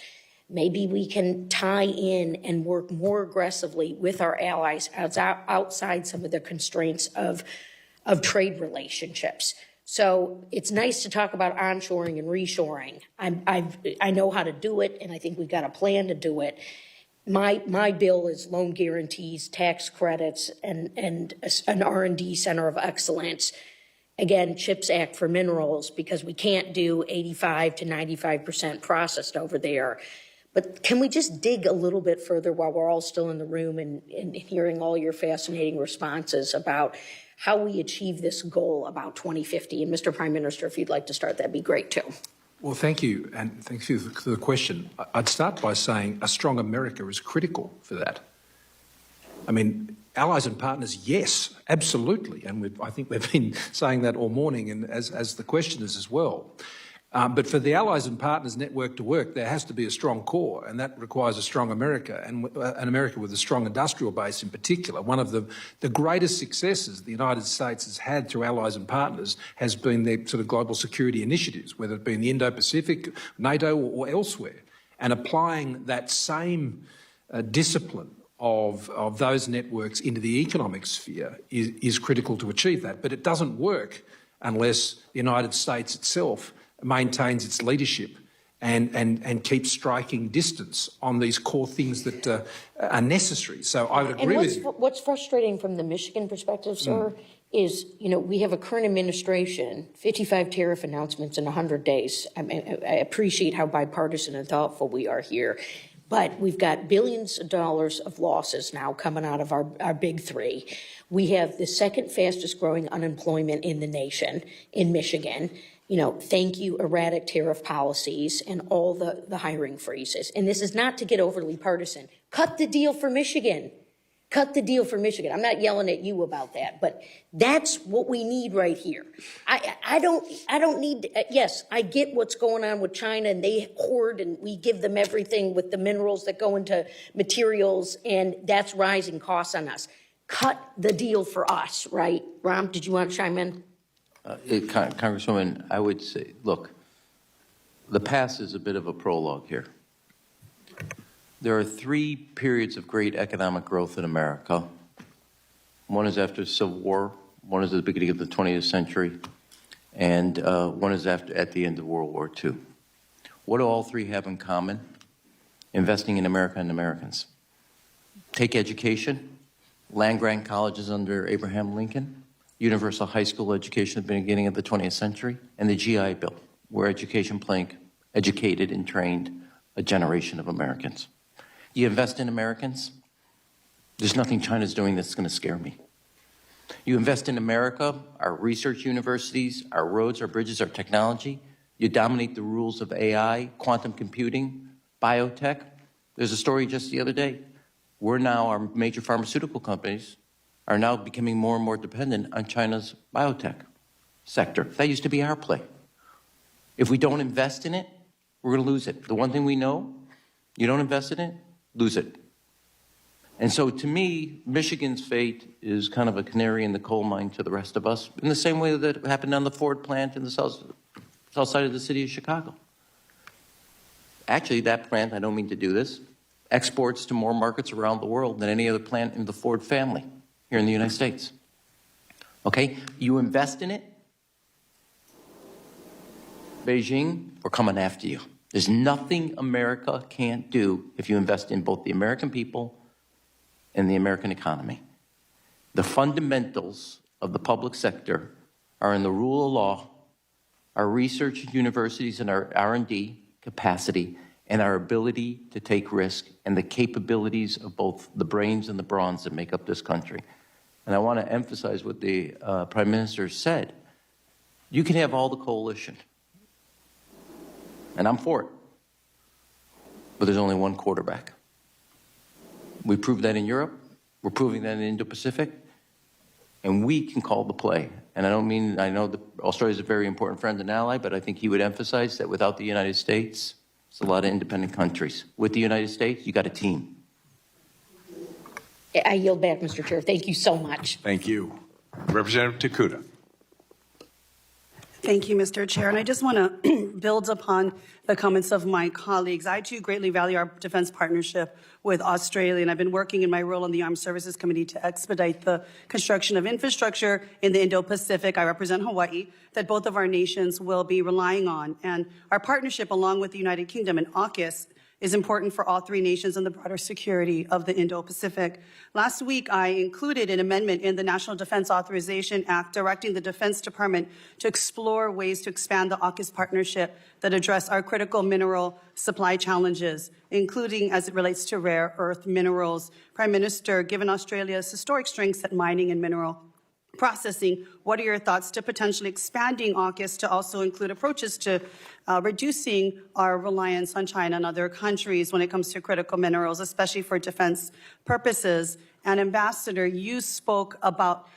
Maybe we can tie in and work more aggressively with our allies outside some of the constraints of trade relationships. So it's nice to talk about onshoring and reshoring. I know how to do it, and I think we've got a plan to do it. My bill is loan guarantees, tax credits, and an R&D center of excellence. Again, CHIPS Act for minerals, because we can't do 85 to 95% processed over there. But can we just dig a little bit further while we're all still in the room and hearing all your fascinating responses about how we achieve this goal about 2050? And Mr. Prime Minister, if you'd like to start, that'd be great too. Well, thank you, and thank you for the question. I'd start by saying a strong America is critical for that. I mean, allies and partners, yes, absolutely, and I think we've been saying that all morning, and as the questioners as well. But for the allies and partners network to work, there has to be a strong core, and that requires a strong America, and an America with a strong industrial base in particular. One of the greatest successes the United States has had through allies and partners has been their sort of global security initiatives, whether it be in the Indo-Pacific, NATO, or elsewhere. And applying that same discipline of those networks into the economic sphere is critical to achieve that. But it doesn't work unless the United States itself maintains its leadership and keeps striking distance on these core things that are necessary. So I would agree with you. What's frustrating from the Michigan perspective, sir, is, you know, we have a current administration, 55 tariff announcements in 100 days. I mean, I appreciate how bipartisan and thoughtful we are here, but we've got billions of dollars of losses now coming out of our big three. We have the second fastest growing unemployment in the nation in Michigan. You know, thank you, erratic tariff policies and all the hiring freezes. And this is not to get overly partisan. Cut the deal for Michigan. Cut the deal for Michigan. I'm not yelling at you about that, but that's what we need right here. I don't need, yes, I get what's going on with China, and they hoard and we give them everything with the minerals that go into materials, and that's rising costs on us. Cut the deal for us, right? Ram, did you want to chime in? Congresswoman, I would say, look, the past is a bit of a prologue here. There are 3 periods of great economic growth in America. One is after the Civil War, one is at the beginning of the 20th century, and one is at the end of World War II. What do all 3 have in common? Investing in America and Americans. Take education, land-grant colleges under Abraham Lincoln, universal high school education at the beginning of the 20th century, and the GI Bill, where education educated and trained a generation of Americans. You invest in Americans, there's nothing China's doing that's going to scare me. You invest in America, our research universities, our roads, our bridges, our technology. You dominate the rules of AI, quantum computing, biotech. There's a story just the other day. We're now, our major pharmaceutical companies are now becoming more and more dependent on China's biotech sector. That used to be our play. If we don't invest in it, we're going to lose it. The one thing we know, you don't invest in it, lose it. And so to me, Michigan's fate is kind of a canary in the coal mine to the rest of us, in the same way that happened on the Ford plant in the south side of the city of Chicago. Actually, that plant, I don't mean to do this, exports to more markets around the world than any other plant in the Ford family here in the United States. Okay, you invest in it, Beijing, we're coming after you. There's nothing America can't do if you invest in both the American people and the American economy. The fundamentals of the public sector are in the rule of law, our research universities and our R&D capacity, and our ability to take risk, and the capabilities of both the brains and the brawns that make up this country. And I want to emphasize what the Prime Minister said. You can have all the coalition, and I'm for it, but there's only one quarterback. We proved that in Europe, we're proving that in Indo-Pacific, and we can call the play. And I know that Australia is a very important friend and ally, but I think he would emphasize that without the United States, it's a lot of independent countries. With the United States, you got a team. I yield back, Mr. Chair. Thank you so much. Thank you. Representative Takuda. Thank you, Mr. Chair. And I just want to build upon the comments of my colleagues. I, too, greatly value our defense partnership with Australia, and I've been working in my role on the Armed Services Committee to expedite the construction of infrastructure in the Indo-Pacific. I represent Hawaii, that both of our nations will be relying on. And our partnership, along with the United Kingdom and AUKUS, is important for all three nations and the broader security of the Indo-Pacific. Last week, I included an amendment in the National Defense Authorization Act directing the Defense Department to explore ways to expand the AUKUS partnership that address our critical mineral supply challenges, including as it relates to rare earth minerals. Prime Minister, given Australia's historic strengths at mining and mineral processing, what are your thoughts to potentially expanding AUKUS to also include approaches to reducing our reliance on China and other countries when it comes to critical minerals, especially for defense purposes? And Ambassador, you spoke about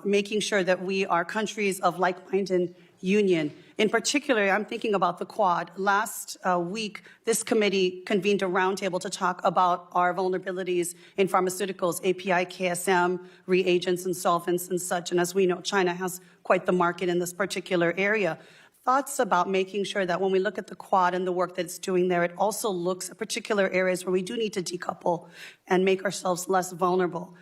making sure that we are countries of like-minded union. In particular, I'm thinking about the Quad. Last week, this committee convened a roundtable to talk about our vulnerabilities in pharmaceuticals, API, KSM, reagents and solvents and such. And as we know, China has quite the market in this particular area. Thoughts about making sure that when we look at the Quad and the work that it's doing there, it also looks at particular areas where we do need to decouple and make ourselves less vulnerable,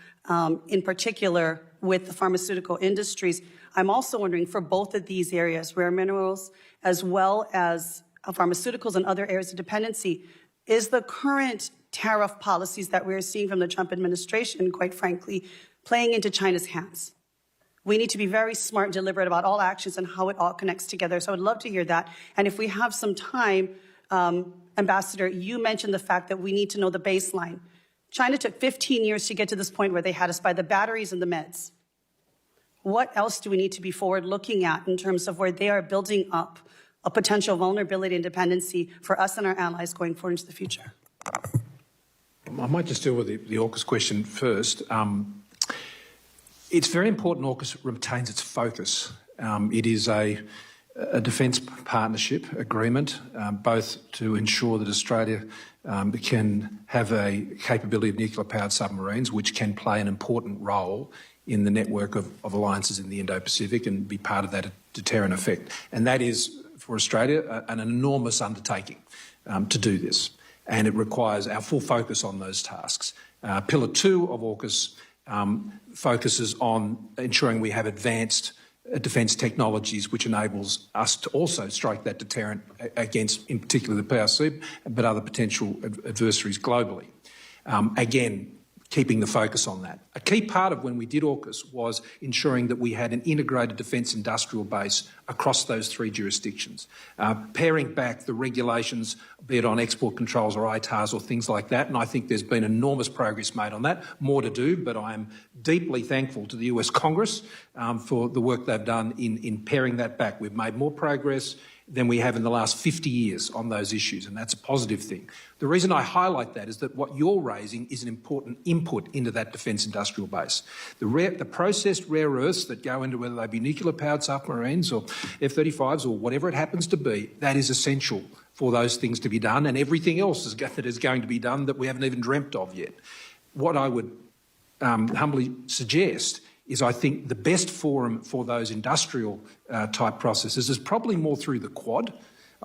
in particular with the pharmaceutical industries. I'm also wondering, for both of these areas, rare minerals as well as pharmaceuticals and other areas of dependency, is the current tariff policies that we're seeing from the Trump administration, quite frankly, playing into China's hands? We need to be very smart and deliberate about all actions and how it all connects together. So I would love to hear that. And if we have some time, Ambassador, you mentioned the fact that we need to know the baseline. China took 15 years to get to this point where they had us by the batteries and the meds. What else do we need to be forward looking at in terms of where they are building up a potential vulnerability and dependency for us and our allies going forward into the future? I might just deal with the AUKUS question first. It's very important AUKUS retains its focus. It is a defence partnership agreement, both to ensure that Australia can have a capability of nuclear-powered submarines, which can play an important role in the network of alliances in the Indo-Pacific and be part of that deterrent effect. And that is, for Australia, an enormous undertaking to do this. And it requires our full focus on those tasks. Pillar 2 of AUKUS focuses on ensuring we have advanced defence technologies, which enables us to also strike that deterrent against, in particular, the PRC, but other potential adversaries globally. Again, keeping the focus on that. A key part of when we did AUKUS was ensuring that we had an integrated defence industrial base across those three jurisdictions, paring back the regulations, be it on export controls or ITARs or things like that, and I think there's been enormous progress made on that, more to do, but I am deeply thankful to the US Congress for the work they've done in paring that back. We've made more progress than we have in the last 50 years on those issues, and that's a positive thing. The reason I highlight that is that what you're raising is an important input into that defence industrial base. The processed rare earths that go into whether they be nuclear-powered submarines or F-35s or whatever it happens to be, that is essential for those things to be done, and everything else that is going to be done that we haven't even dreamt of yet. What I would humbly suggest is I think the best forum for those industrial type processes is probably more through the Quad.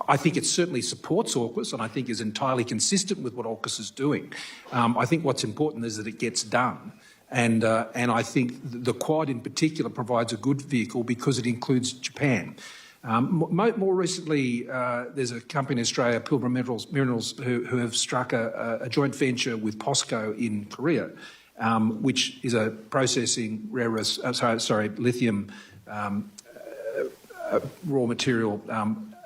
I think it certainly supports AUKUS and I think is entirely consistent with what AUKUS is doing. I think what's important is that it gets done. And I think the Quad in particular provides a good vehicle because it includes Japan. More recently, there's a company in Australia, Pilbara Minerals, who have struck a joint venture with POSCO in Korea, which is a processing rare earths, lithium raw material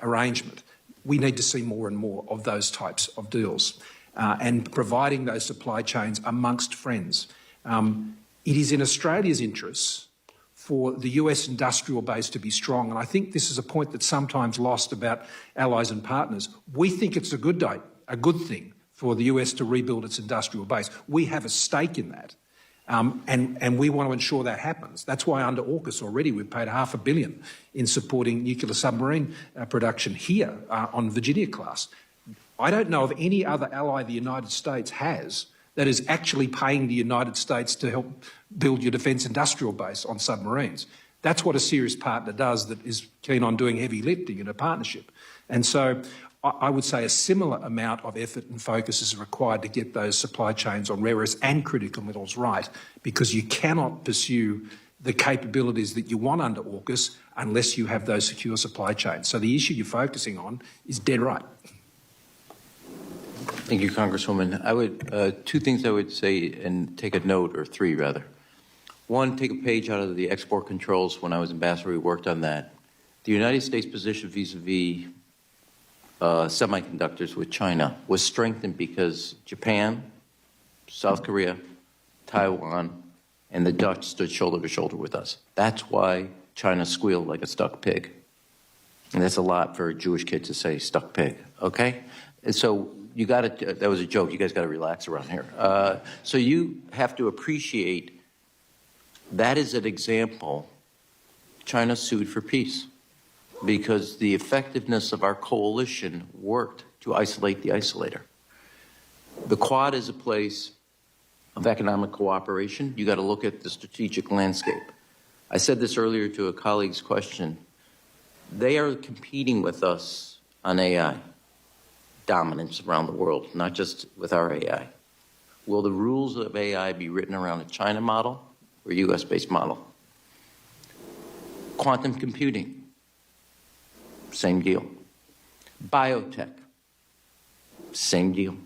arrangement. We need to see more and more of those types of deals and providing those supply chains amongst friends. It is in Australia's interests for the US industrial base to be strong, and I think this is a point that's sometimes lost about allies and partners. We think it's a good thing for the US to rebuild its industrial base. We have a stake in that, and we want to ensure that happens. That's why under AUKUS already we've paid $500 million in supporting nuclear submarine production here on Virginia class. I don't know of any other ally the United States has that is actually paying the United States to help build your defence industrial base on submarines. That's what a serious partner does that is keen on doing heavy lifting in a partnership. And so I would say a similar amount of effort and focus is required to get those supply chains on rare earths and critical metals right, because you cannot pursue the capabilities that you want under AUKUS unless you have those secure supply chains. So the issue you're focusing on is dead right. Thank you, Congresswoman. I would two things I would say and take a note, or three rather. One, take a page out of the export controls. When I was ambassador, we worked on that. The United States position vis-a-vis semiconductors with China was strengthened because Japan, South Korea, Taiwan, and the Dutch stood shoulder to shoulder with us. That's why China squealed like a stuck pig. And that's a lot for a Jewish kid to say, stuck pig, okay? And so you got to, that was a joke, you guys got to relax around here. So you have to appreciate that is an example. China sued for peace because the effectiveness of our coalition worked to isolate the isolator. The Quad is a place of economic cooperation. You got to look at the strategic landscape. I said this earlier to a colleague's question. They are competing with us on AI dominance around the world, not just with our AI. Will the rules of AI be written around a China model or US-based model? Quantum computing, same deal. Biotech, same deal.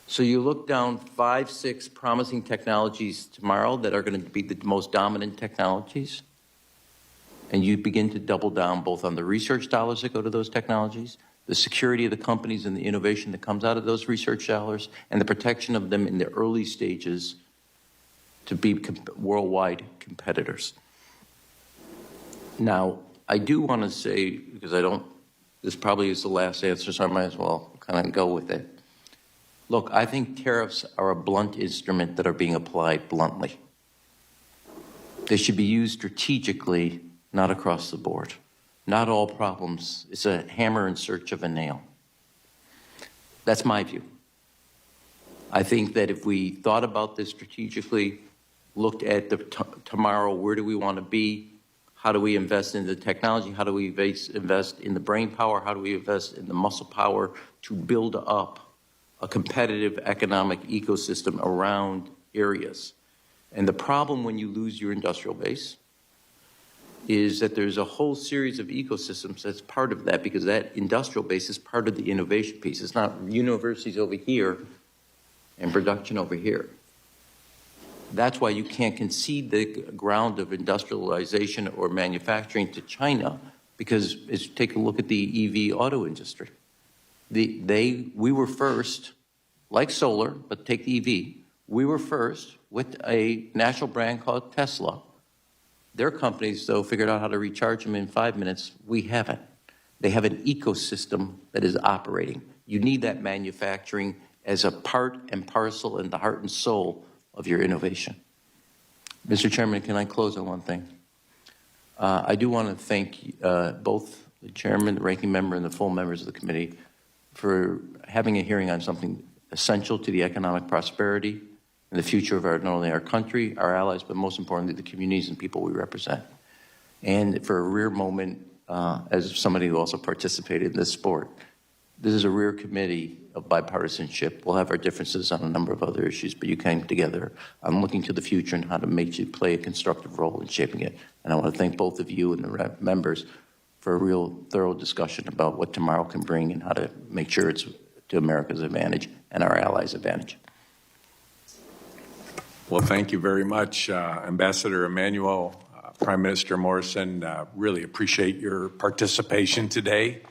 So you look down 5, 6 promising technologies tomorrow that are going to be the most dominant technologies, and you begin to double down both on the research dollars that go to those technologies, the security of the companies and the innovation that comes out of those research dollars, and the protection of them in the early stages to be worldwide competitors. Now, I do want to say, because this probably is the last answer, so I might as well kind of go with it. Look, I think tariffs are a blunt instrument that are being applied bluntly. They should be used strategically, not across the board. Not all problems. It's a hammer in search of a nail. That's my view. I think that if we thought about this strategically, looked at tomorrow, where do we want to be? How do we invest in the technology? How do we invest in the brain power? How do we invest in the muscle power to build up a competitive economic ecosystem around areas? And the problem when you lose your industrial base is that there's a whole series of ecosystems that's part of that, because that industrial base is part of the innovation piece. It's not universities over here and production over here. That's why you can't concede the ground of industrialization or manufacturing to China, because take a look at the EV auto industry. We were first, like solar, but take the EV, we were first with a national brand called Tesla. Their companies, though, figured out how to recharge them in 5 minutes. We haven't. They have an ecosystem that is operating. You need that manufacturing as a part and parcel and the heart and soul of your innovation. Mr. Chairman, can I close on one thing? I do want to thank both the chairman, the ranking member, and the full members of the committee for having a hearing on something essential to the economic prosperity and the future of not only our country, our allies, but most importantly, the communities and people we represent. And for a rare moment, as somebody who also participated in this sport, this is a rare committee of bipartisanship. We'll have our differences on a number of other issues, but you came together on looking to the future and how to make you play a constructive role in shaping it. And I want to thank both of you and the members for a real thorough discussion about what tomorrow can bring and how to make sure it's to America's advantage and our allies' advantage. Well, thank you very much, Ambassador Emmanuel, Prime Minister Morrison. Really appreciate your participation today.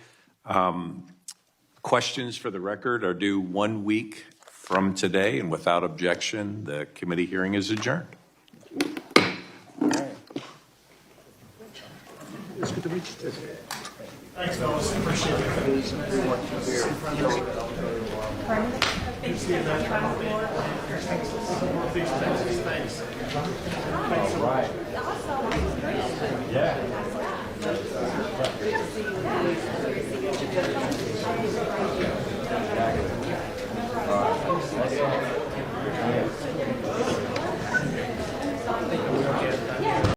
Questions for the record are due 1 week from today, and without objection, the committee hearing is adjourned. It's good to meet you. Thanks, fellas. Appreciate it. Thanks. All right. Yeah.